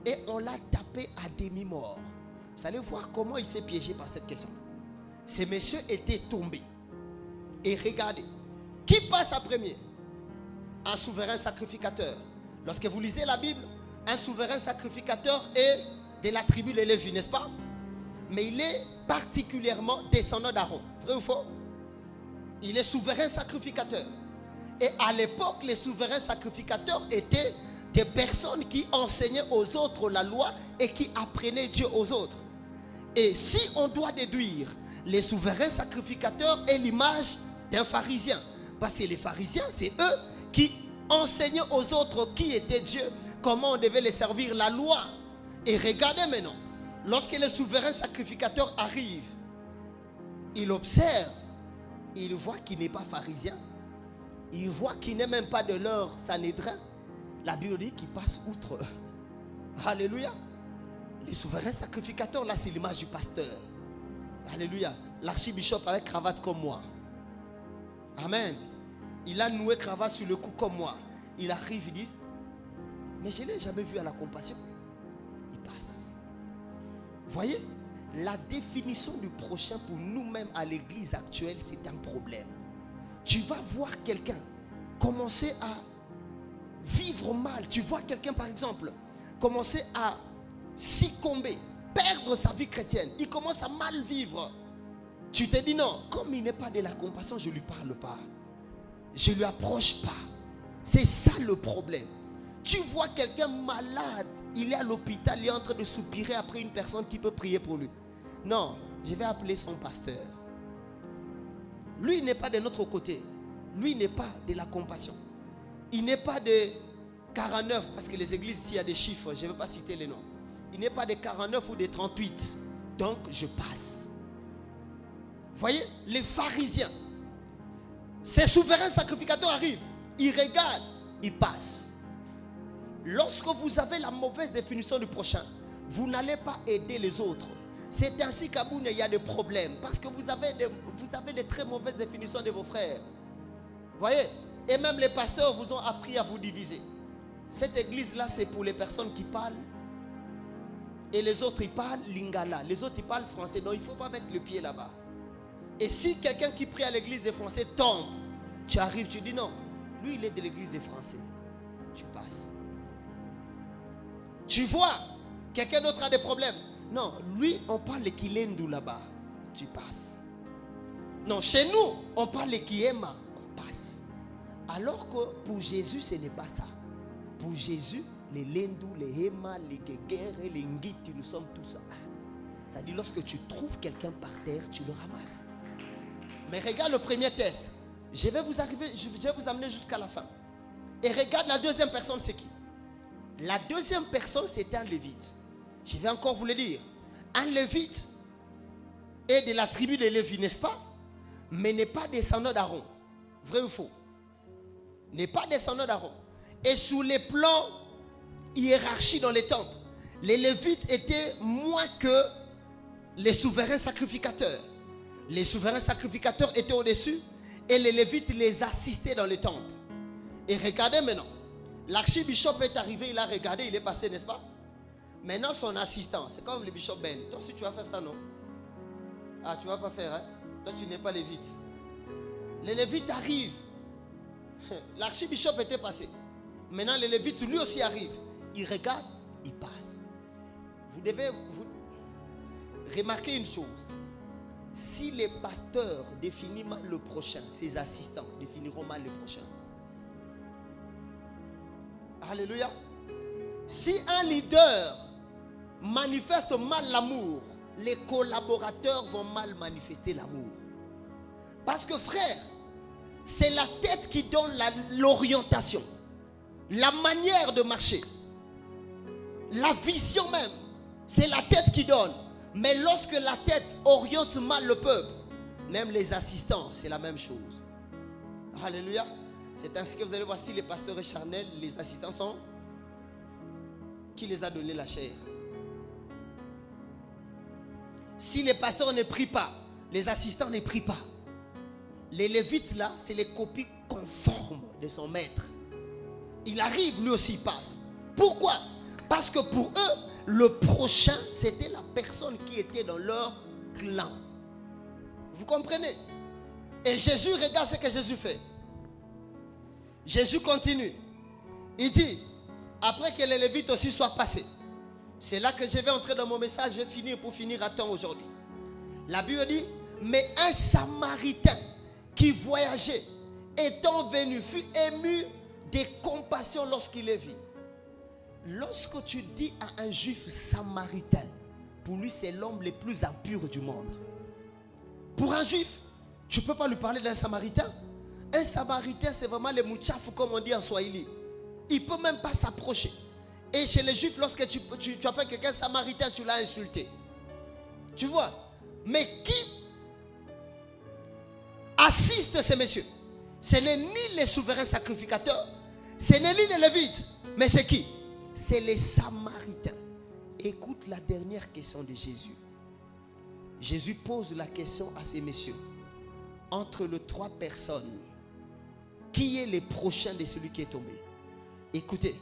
Et on l'a tapé à demi-mort. Vous allez voir comment il s'est piégé par cette question. Ces messieurs étaient tombés. Et regardez, qui passe à premier? Un souverain sacrificateur. Lorsque vous lisez la Bible, un souverain sacrificateur est de la tribu de Lévi, n'est-ce pas? Mais il est particulièrement descendant d'Aaron. Vrai ou faux? Il est souverain sacrificateur. Et à l'époque, les souverains sacrificateurs étaient des personnes qui enseignaient aux autres la loi et qui apprenaient Dieu aux autres. Et si on doit déduire, les souverains sacrificateurs est l'image d'un pharisien. Parce que les pharisiens, c'est eux qui enseignaient aux autres qui était Dieu, comment on devait les servir, la loi. Et regardez maintenant, lorsque le souverain sacrificateur arrive, il observe, il voit qu'il n'est pas pharisien, il voit qu'il n'est même pas de leur Sanhédrin, La Bible dit qu'il passe outre. Alléluia. Les souverains sacrificateurs, là, c'est l'image du pasteur. Alléluia. L'archibishop avec cravate comme moi. Amen. Il a noué cravate sur le cou comme moi. Il arrive, il dit, mais je ne l'ai jamais vu à la compassion. Il passe. Vous voyez, la définition du prochain pour nous-mêmes à l'église actuelle, c'est un problème. Tu vas voir quelqu'un commencer à vivre mal. Tu vois quelqu'un, par exemple, commencer à succomber, perdre sa vie chrétienne. Il commence à mal vivre. Tu te dis non, comme il n'est pas de la compassion, je ne lui parle pas. Je ne lui approche pas. C'est ça le problème. Tu vois quelqu'un malade, il est à l'hôpital, il est en train de soupirer après une personne qui peut prier pour lui. Non, je vais appeler son pasteur. Lui, il n'est pas de notre côté. Lui, il n'est pas de la compassion. Il n'est pas de 49, parce que les églises, s'il y a des chiffres, je ne vais pas citer les noms. Il n'est pas de 49 ou de 38. Donc, je passe. Vous voyez, les pharisiens, ces souverains sacrificateurs arrivent. Ils regardent, ils passent. Lorsque vous avez la mauvaise définition du prochain, vous n'allez pas aider les autres. C'est ainsi qu'à Boune, il y a des problèmes. Parce que vous avez des très mauvaises définitions de vos frères. Vous voyez? Et même les pasteurs vous ont appris à vous diviser. Cette église-là, c'est pour les personnes qui parlent. Et les autres, ils parlent lingala. Les autres, ils parlent français. Donc, il ne faut pas mettre le pied là-bas. Et si quelqu'un qui prie à l'église des Français tombe, tu arrives, tu dis non. Lui, il est de l'église des Français. Tu passes. Tu vois, quelqu'un d'autre a des problèmes. Non, lui, on parle le Kilendou là-bas. Tu passes. Non, chez nous, on parle le Kiema. On passe. Alors que pour Jésus, ce n'est pas ça. Pour Jésus, les Lendou, les Hema, les Geger, les Ngiti, nous sommes tous un. C'est-à-dire, lorsque tu trouves quelqu'un par terre, tu le ramasses. Mais regarde le premier test. Je vais vous amener jusqu'à la fin. Et regarde la deuxième personne, c'est qui? La deuxième personne, c'est un lévite. Je vais encore vous le dire. Un lévite est de la tribu de Lévi, n'est-ce pas? Mais n'est pas descendant d'Aaron. Vrai ou faux? N'est pas descendant d'Aaron. Et sous les plans hiérarchie dans les temples, les lévites étaient moins que les souverains sacrificateurs. Les souverains sacrificateurs étaient au-dessus et les lévites les assistaient dans les temples. Et regardez maintenant, l'archibishop est arrivé, il a regardé, il est passé, n'est-ce pas? Maintenant son assistant, c'est comme le bishop Ben. Toi aussi tu vas faire ça, non? Ah, tu ne vas pas faire, hein? Toi tu n'es pas lévite. Les lévites arrivent. L'archibishop était passé. Maintenant les lévites lui aussi arrivent. Il regarde, il passe. Vous devez remarquer une chose. Si les pasteurs définissent mal le prochain, ses assistants définiront mal le prochain. Alléluia. Si un leader manifeste mal l'amour, les collaborateurs vont mal manifester l'amour. Parce que frère, c'est la tête qui donne l'orientation, la manière de marcher, la vision même. C'est la tête qui donne. Mais lorsque la tête oriente mal le peuple, même les assistants, c'est la même chose. Alléluia. C'est ainsi que vous allez voir, si les pasteurs charnels, les assistants sont... Qui les a donné la chair? Si les pasteurs ne prient pas, les assistants ne prient pas. Les lévites là, c'est les copies conformes de son maître. Il arrive, lui aussi il passe. Pourquoi? Parce que pour eux, le prochain, c'était la personne qui était dans leur clan. Vous comprenez? Et Jésus, regarde ce que Jésus fait. Jésus continue. Il dit, après que les lévites aussi soient passés, c'est là que je vais entrer dans mon message, je vais finir pour finir à temps aujourd'hui. La Bible dit, mais un Samaritain qui voyageait, étant venu, fut ému de compassion lorsqu'il les vit. Lorsque tu dis à un juif samaritain, pour lui c'est l'homme le plus impur du monde. Pour un juif, tu ne peux pas lui parler d'un samaritain. Un samaritain, c'est vraiment le mouchafou comme on dit en swahili. Il ne peut même pas s'approcher. Et chez les juifs, lorsque tu appelles quelqu'un samaritain, tu l'as insulté. Tu vois? Mais qui assiste ces messieurs? Ce n'est ni les souverains sacrificateurs, ce n'est ni les lévites, Mais c'est qui? C'est les Samaritains. Écoute la dernière question de Jésus. Jésus pose la question à ces messieurs. Entre les 3 personnes, qui est le prochain de celui qui est tombé? Écoutez,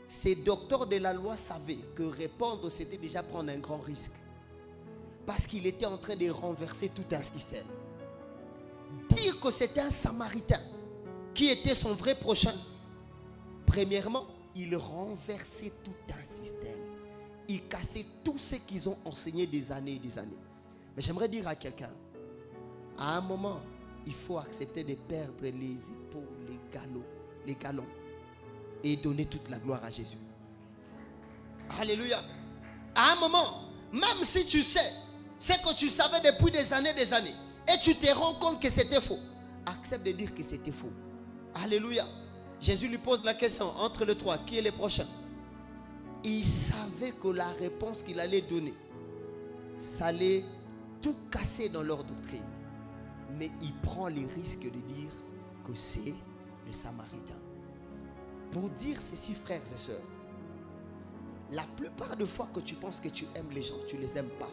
ces docteurs de la loi savaient que répondre, c'était déjà prendre un grand risque. Parce qu'il était en train de renverser tout un système. Dire que c'était un Samaritain qui était son vrai prochain, premièrement, il renversait tout un système. Il cassait tout ce qu'ils ont enseigné des années et des années. Mais j'aimerais dire à quelqu'un, à un moment, il faut accepter de perdre les épaules, les galons, et donner toute la gloire à Jésus. Alléluia. À un moment, même si tu sais ce que tu savais depuis des années, et tu te rends compte que c'était faux, accepte de dire que c'était faux. Alléluia. Jésus lui pose la question, entre les 3, qui est le prochain? Il savait que la réponse qu'il allait donner, ça allait tout casser dans leur doctrine. Mais il prend les risques de dire que c'est le Samaritain. Pour dire ceci, frères et sœurs, la plupart des fois que tu penses que tu aimes les gens, tu ne les aimes pas.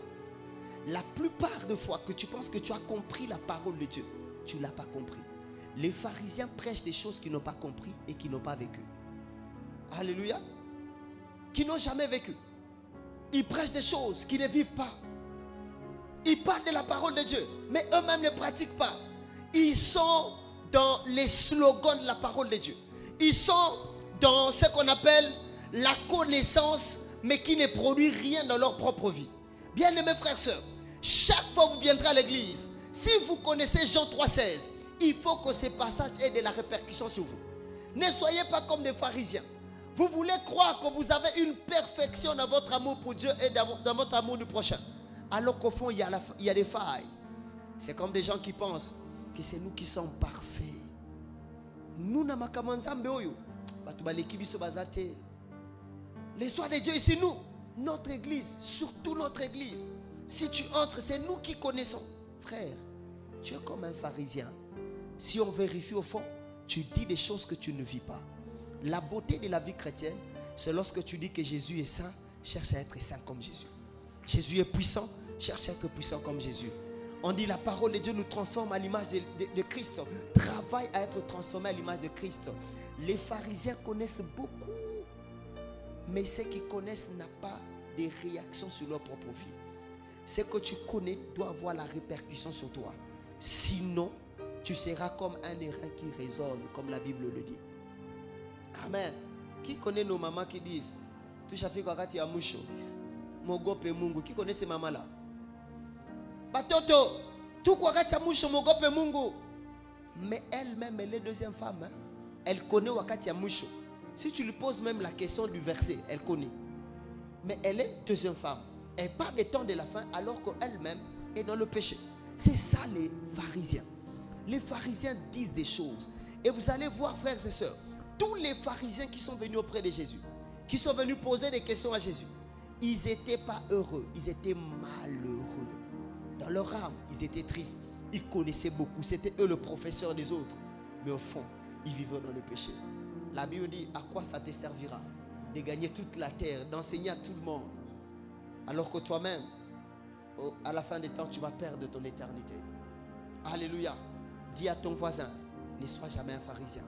La plupart des fois que tu penses que tu as compris la parole de Dieu, tu ne l'as pas compris. Les pharisiens prêchent des choses qu'ils n'ont pas compris et qu'ils n'ont pas vécu. Alléluia. Qui n'ont jamais vécu. Ils prêchent des choses qu'ils ne vivent pas. Ils parlent de la parole de Dieu, mais eux-mêmes ne pratiquent pas. Ils sont dans les slogans de la parole de Dieu. Ils sont dans ce qu'on appelle la connaissance, mais qui ne produit rien dans leur propre vie. Bien-aimés frères et sœurs, chaque fois que vous viendrez à l'église, si vous connaissez Jean 3,16, il faut que ce passage ait de la répercussion sur vous. Ne soyez pas comme des pharisiens. Vous voulez croire que vous avez une perfection dans votre amour pour Dieu et dans votre amour du prochain. Alors qu'au fond, il y a des failles. C'est comme des gens qui pensent que c'est nous qui sommes parfaits. Nous, l'histoire de Dieu ici, nous, notre église, surtout notre église. Si tu entres, c'est nous qui connaissons. Frère, tu es comme un pharisien. Si on vérifie au fond, tu dis des choses que tu ne vis pas. La beauté de la vie chrétienne, c'est lorsque tu dis que Jésus est saint, cherche à être saint comme Jésus. Jésus est puissant, cherche à être puissant comme Jésus. On dit la parole de Dieu nous transforme à l'image de Christ. Travaille à être transformé à l'image de Christ. Les pharisiens connaissent beaucoup, mais ceux qui connaissent n'ont pas de réaction sur leur propre vie. Ce que tu connais doit avoir la répercussion sur toi. Sinon, tu seras comme un airain qui résonne, comme la Bible le dit. Amen. Qui connaît nos mamans qui disent tu chafi kwa kati ya mwisho mogope Mungu? Qui connaît ces mamans là? Batoto, tout kwa kati ya mwisho mogope Mungu. Mais elle-même, elle est deuxième femme. Hein? Elle connaît wakati ya mwisho. Si tu lui poses même la question du verset, elle connaît. Mais elle est deuxième femme. Elle parle des temps de la fin alors qu'elle-même est dans le péché. C'est ça les pharisiens. Les pharisiens disent des choses. Et vous allez voir, frères et sœurs, tous les pharisiens qui sont venus auprès de Jésus, qui sont venus poser des questions à Jésus, ils n'étaient pas heureux, ils étaient malheureux. Dans leur âme, ils étaient tristes. Ils connaissaient beaucoup. C'était eux le professeur des autres. Mais au fond, ils vivaient dans le péché. La Bible dit, à quoi ça te servira de gagner toute la terre, d'enseigner à tout le monde, alors que toi-même, à la fin des temps, tu vas perdre ton éternité. Alléluia. Dis à ton voisin, ne sois jamais un pharisien.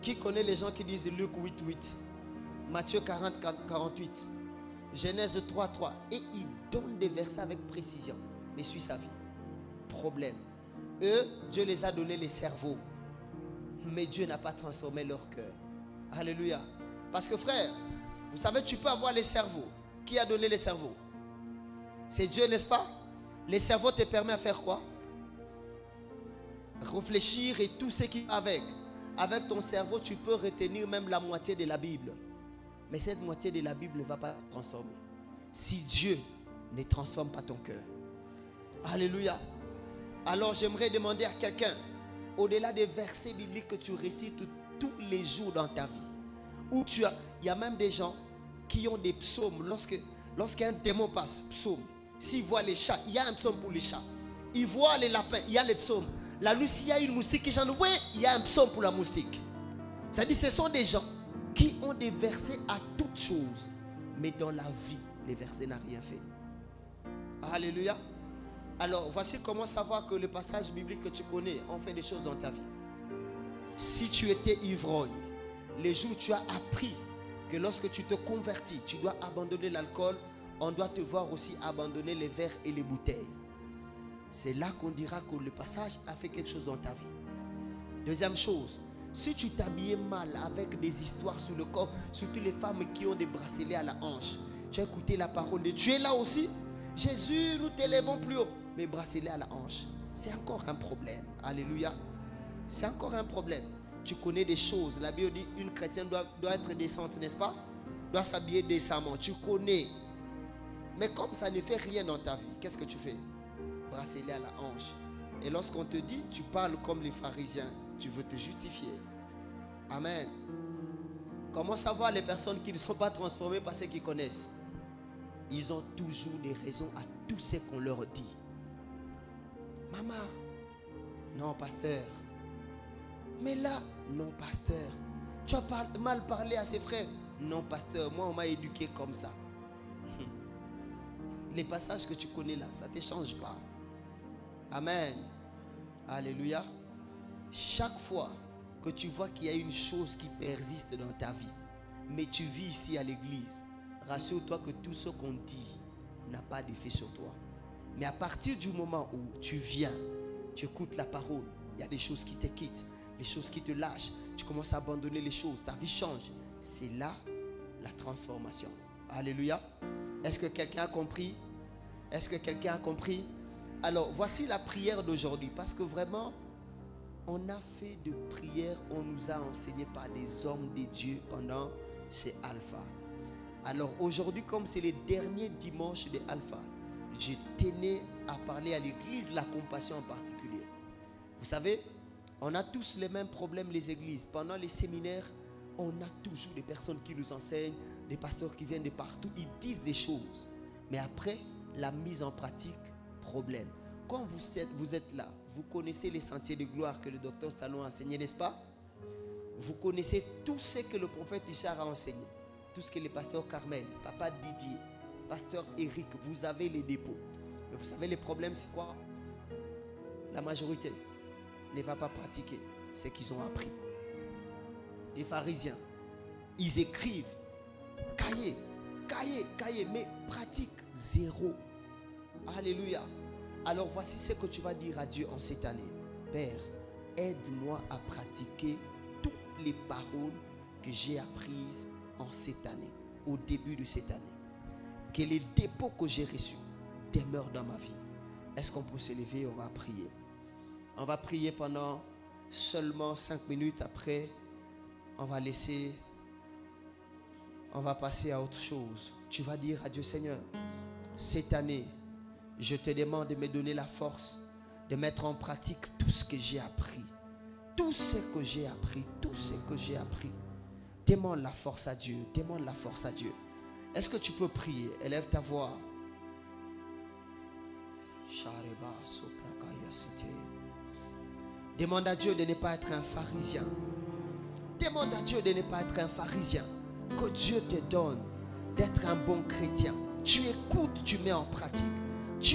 Qui connaît les gens qui disent Luc 8:8, Matthieu 40:48, Genèse 3:3, et ils donnent des versets avec précision, mais suis sa vie. Problème. Eux, Dieu les a donné les cerveaux, mais Dieu n'a pas transformé leur cœur. Alléluia. Parce que frère, vous savez, tu peux avoir les cerveaux. Qui a donné les cerveaux? C'est Dieu, n'est-ce pas? Les cerveaux te permettent de faire quoi? Réfléchir et tout ce qui va avec. Avec ton cerveau, tu peux retenir même la moitié de la Bible. Mais cette moitié de la Bible ne va pas te transformer si Dieu ne transforme pas ton cœur. Alléluia. Alors j'aimerais demander à quelqu'un, au-delà des versets bibliques que tu récites tous les jours dans ta vie, il y a même des gens qui ont des psaumes. Lorsqu'un démon passe, psaume. S'il voit les chats, il y a un psaume pour les chats. Il voit les lapins, il y a les psaumes. La nuit, s'il y a une moustique qui chante, oui, il y a un psaume pour la moustique. C'est-à-dire, ce sont des gens qui ont des versets à toutes choses, mais dans la vie, les versets n'ont rien fait. Alléluia. Alors, voici comment savoir que le passage biblique que tu connais ont fait des choses dans ta vie. Si tu étais ivrogne, les jours où tu as appris que lorsque tu te convertis, tu dois abandonner l'alcool, on doit te voir aussi abandonner les verres et les bouteilles. C'est là qu'on dira que le passage a fait quelque chose dans ta vie. Deuxième chose, si tu t'habillais mal avec des histoires sur le corps, surtout les femmes qui ont des bracelets à la hanche, tu as écouté la parole de Dieu. Tu es là aussi. Jésus, nous t'élèvons plus haut. Mais bracelets à la hanche, c'est encore un problème. Alléluia. C'est encore un problème. Tu connais des choses. La Bible dit une chrétienne doit être décente, n'est-ce pas? Doit s'habiller décemment. Tu connais. Mais comme ça ne fait rien dans ta vie, qu'est-ce que tu fais? Bracelet à la hanche. Et lorsqu'on te dit, tu parles comme les pharisiens, tu veux te justifier. Amen. Comment savoir les personnes qui ne sont pas transformées par ceux qui connaissent? Ils ont toujours des raisons à tout ce qu'on leur dit. Maman, non pasteur. Mais là, non pasteur. Tu as mal parlé à ses frères. Non pasteur, moi on m'a éduqué comme ça. Les passages que tu connais là, ça ne te change pas. Amen. Alléluia. Chaque fois que tu vois qu'il y a une chose qui persiste dans ta vie, mais tu vis ici à l'église, rassure-toi que tout ce qu'on dit n'a pas d'effet sur toi. Mais à partir du moment où tu viens, tu écoutes la parole, il y a des choses qui te quittent, des choses qui te lâchent, tu commences à abandonner les choses, ta vie change. C'est là la transformation. Alléluia. Est-ce que quelqu'un a compris? Est-ce que quelqu'un a compris? Alors, voici la prière d'aujourd'hui. Parce que vraiment, on a fait de prières, on nous a enseigné par des hommes de Dieu pendant ces Alpha. Alors, aujourd'hui, comme c'est les derniers dimanches de Alpha, je tenais à parler à l'église de la compassion en particulier. Vous savez, on a tous les mêmes problèmes, les églises. Pendant les séminaires, on a toujours des personnes qui nous enseignent, des pasteurs qui viennent de partout, ils disent des choses. Mais après, la mise en pratique, problème. Quand vous êtes là, vous connaissez les sentiers de gloire que le docteur Stallone a enseigné, n'est-ce pas? Vous connaissez tout ce que le prophète Richard a enseigné. Tout ce que le pasteur Carmel, papa Didier, pasteur Eric, vous avez les dépôts. Mais vous savez, le problème, c'est quoi? La majorité ne va pas pratiquer ce qu'ils ont appris. Les pharisiens, ils écrivent cahier, mais pratique zéro. Alléluia. Alors voici ce que tu vas dire à Dieu en cette année. Père, aide-moi à pratiquer toutes les paroles que j'ai apprises en cette année, au début de cette année. Que les dépôts que j'ai reçus demeurent dans ma vie. Est-ce qu'on peut se lever? On va prier. On va prier pendant seulement 5 minutes. Après, on va passer à autre chose. Tu vas dire à Dieu, Seigneur, cette année, je te demande de me donner la force de mettre en pratique tout ce que j'ai appris. Tout ce que j'ai appris. Demande la force à Dieu. Est-ce que tu peux prier? Élève ta voix. Demande à Dieu de ne pas être un pharisien. Que Dieu te donne d'être un bon chrétien. Tu écoutes, tu mets en pratique. Tu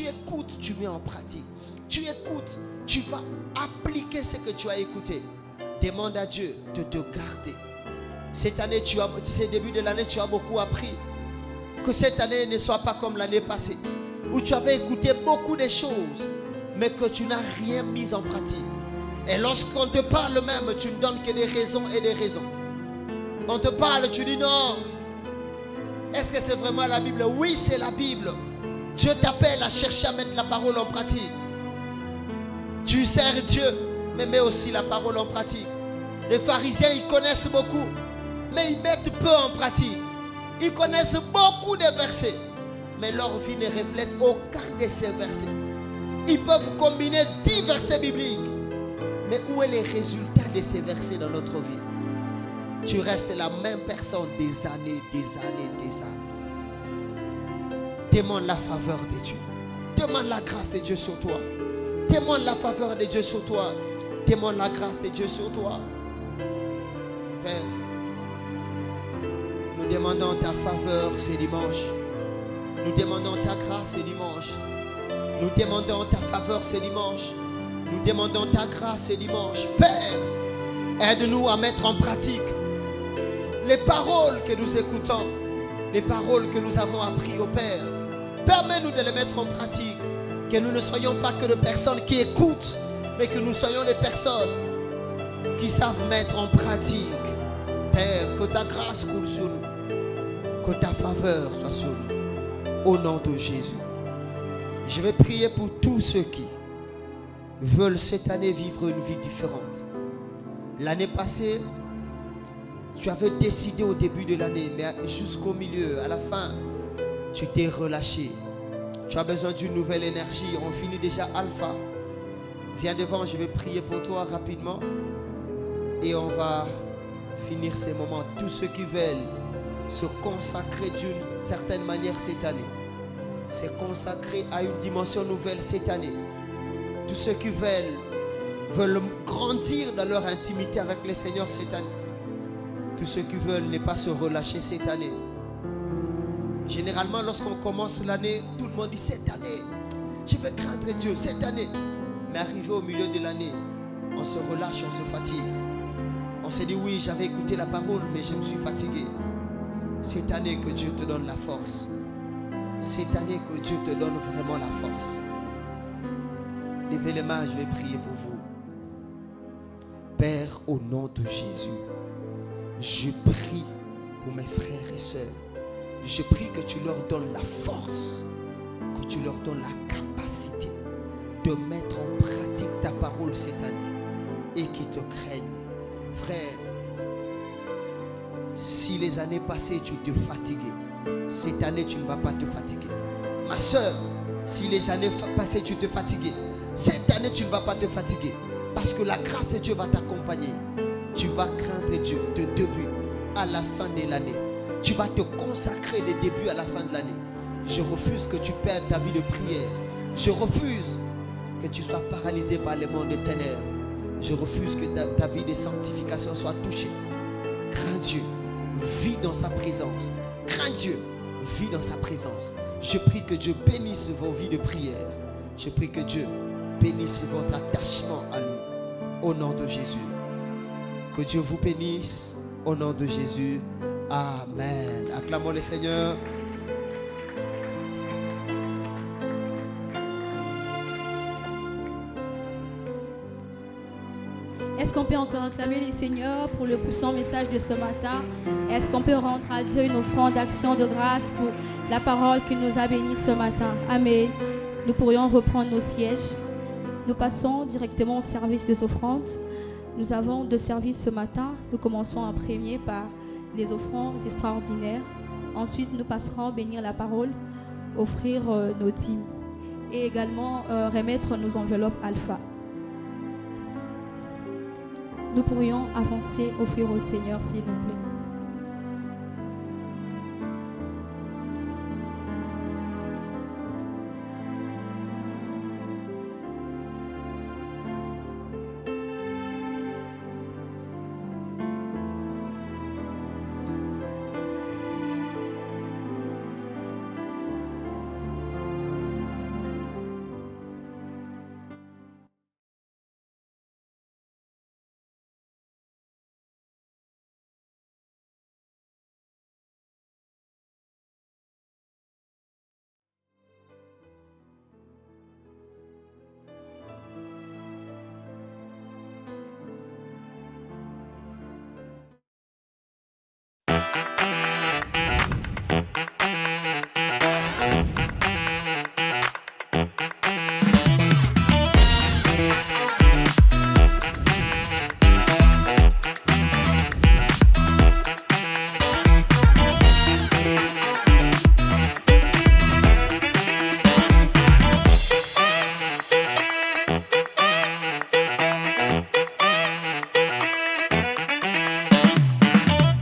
vas appliquer ce que tu as écouté. Demande à Dieu de te garder. Cette année, ce début de l'année, tu as beaucoup appris. Que cette année ne soit pas comme l'année passée, où tu avais écouté beaucoup de choses, mais que tu n'as rien mis en pratique. Et lorsqu'on te parle même, tu ne donnes que des raisons et des raisons. On te parle, tu dis non. Est-ce que c'est vraiment la Bible? Oui, c'est la Bible. Dieu t'appelle à chercher à mettre la parole en pratique. Tu sers Dieu, mais mets aussi la parole en pratique. Les pharisiens, ils connaissent beaucoup, mais ils mettent peu en pratique. Ils connaissent beaucoup de versets, mais leur vie ne reflète aucun de ces versets. Ils peuvent combiner 10 versets bibliques, mais où est le résultat de ces versets dans notre vie? Tu restes la même personne des années. Demande la faveur de Dieu. Demande la grâce de Dieu sur toi. Demande la faveur de Dieu sur toi. Demande la grâce de Dieu sur toi. Père Nous demandons ta faveur ce dimanche. Nous demandons ta grâce ce dimanche. Nous demandons ta faveur ce dimanche. Nous demandons ta grâce ce dimanche. Père, aide-nous à mettre en pratique les paroles que nous écoutons, les paroles que nous avons apprises au Père. Permets-nous de les mettre en pratique. Que nous ne soyons pas que des personnes qui écoutent, mais que nous soyons des personnes qui savent mettre en pratique. Père, que ta grâce coule sur nous. Que ta faveur soit sur nous. Au nom de Jésus. Je vais prier pour tous ceux qui veulent cette année vivre une vie différente. L'année passée, tu avais décidé au début de l'année, mais jusqu'au milieu, à la fin, tu t'es relâché. Tu as besoin d'une nouvelle énergie. On finit déjà Alpha. Viens devant, je vais prier pour toi rapidement. Et on va finir ces moments. Tous ceux qui veulent se consacrer d'une certaine manière cette année, se consacrer à une dimension nouvelle cette année. Tous ceux qui veulent grandir dans leur intimité avec le Seigneur cette année. Tous ceux qui veulent ne pas se relâcher cette année. Généralement, lorsqu'on commence l'année, tout le monde dit cette année, je vais craindre Dieu, cette année. Mais arrivé au milieu de l'année, on se relâche, on se fatigue. On se dit oui, j'avais écouté la parole, mais je me suis fatigué. Cette année que Dieu te donne la force. Cette année que Dieu te donne vraiment la force. Levez les mains, je vais prier pour vous. Père, au nom de Jésus, je prie pour mes frères et sœurs. Je prie que tu leur donnes la force, que tu leur donnes la capacité de mettre en pratique ta parole cette année et qui te craignent. Frère, si les années passées tu te fatiguais, cette année tu ne vas pas te fatiguer. Ma soeur, si les années passées tu te fatiguais, cette année tu ne vas pas te fatiguer. Parce que la grâce de Dieu va t'accompagner. Tu vas craindre Dieu de début à la fin de l'année. Tu vas te consacrer de début à la fin de l'année. Je refuse que tu perdes ta vie de prière. Je refuse que tu sois paralysé par les mondes des ténèbres. Je refuse que ta vie de sanctification soit touchée. Crains Dieu, vis dans sa présence. Crains Dieu, vis dans sa présence. Je prie que Dieu bénisse vos vies de prière. Je prie que Dieu bénisse votre attachement à lui. Au nom de Jésus. Que Dieu vous bénisse. Au nom de Jésus. Amen. Acclamons le Seigneur. Est-ce qu'on peut encore acclamer le Seigneur pour le puissant message de ce matin? Est-ce qu'on peut rendre à Dieu une offrande d'action de grâce pour la parole qui nous a bénis ce matin? Amen. Nous pourrions reprendre nos sièges. Nous passons directement au service des offrandes. Nous avons deux services ce matin. Nous commençons en premier par les offrandes extraordinaires. Ensuite, nous passerons bénir la parole, offrir nos dîmes et également remettre nos enveloppes alpha. Nous pourrions avancer, offrir au Seigneur s'il nous plaît.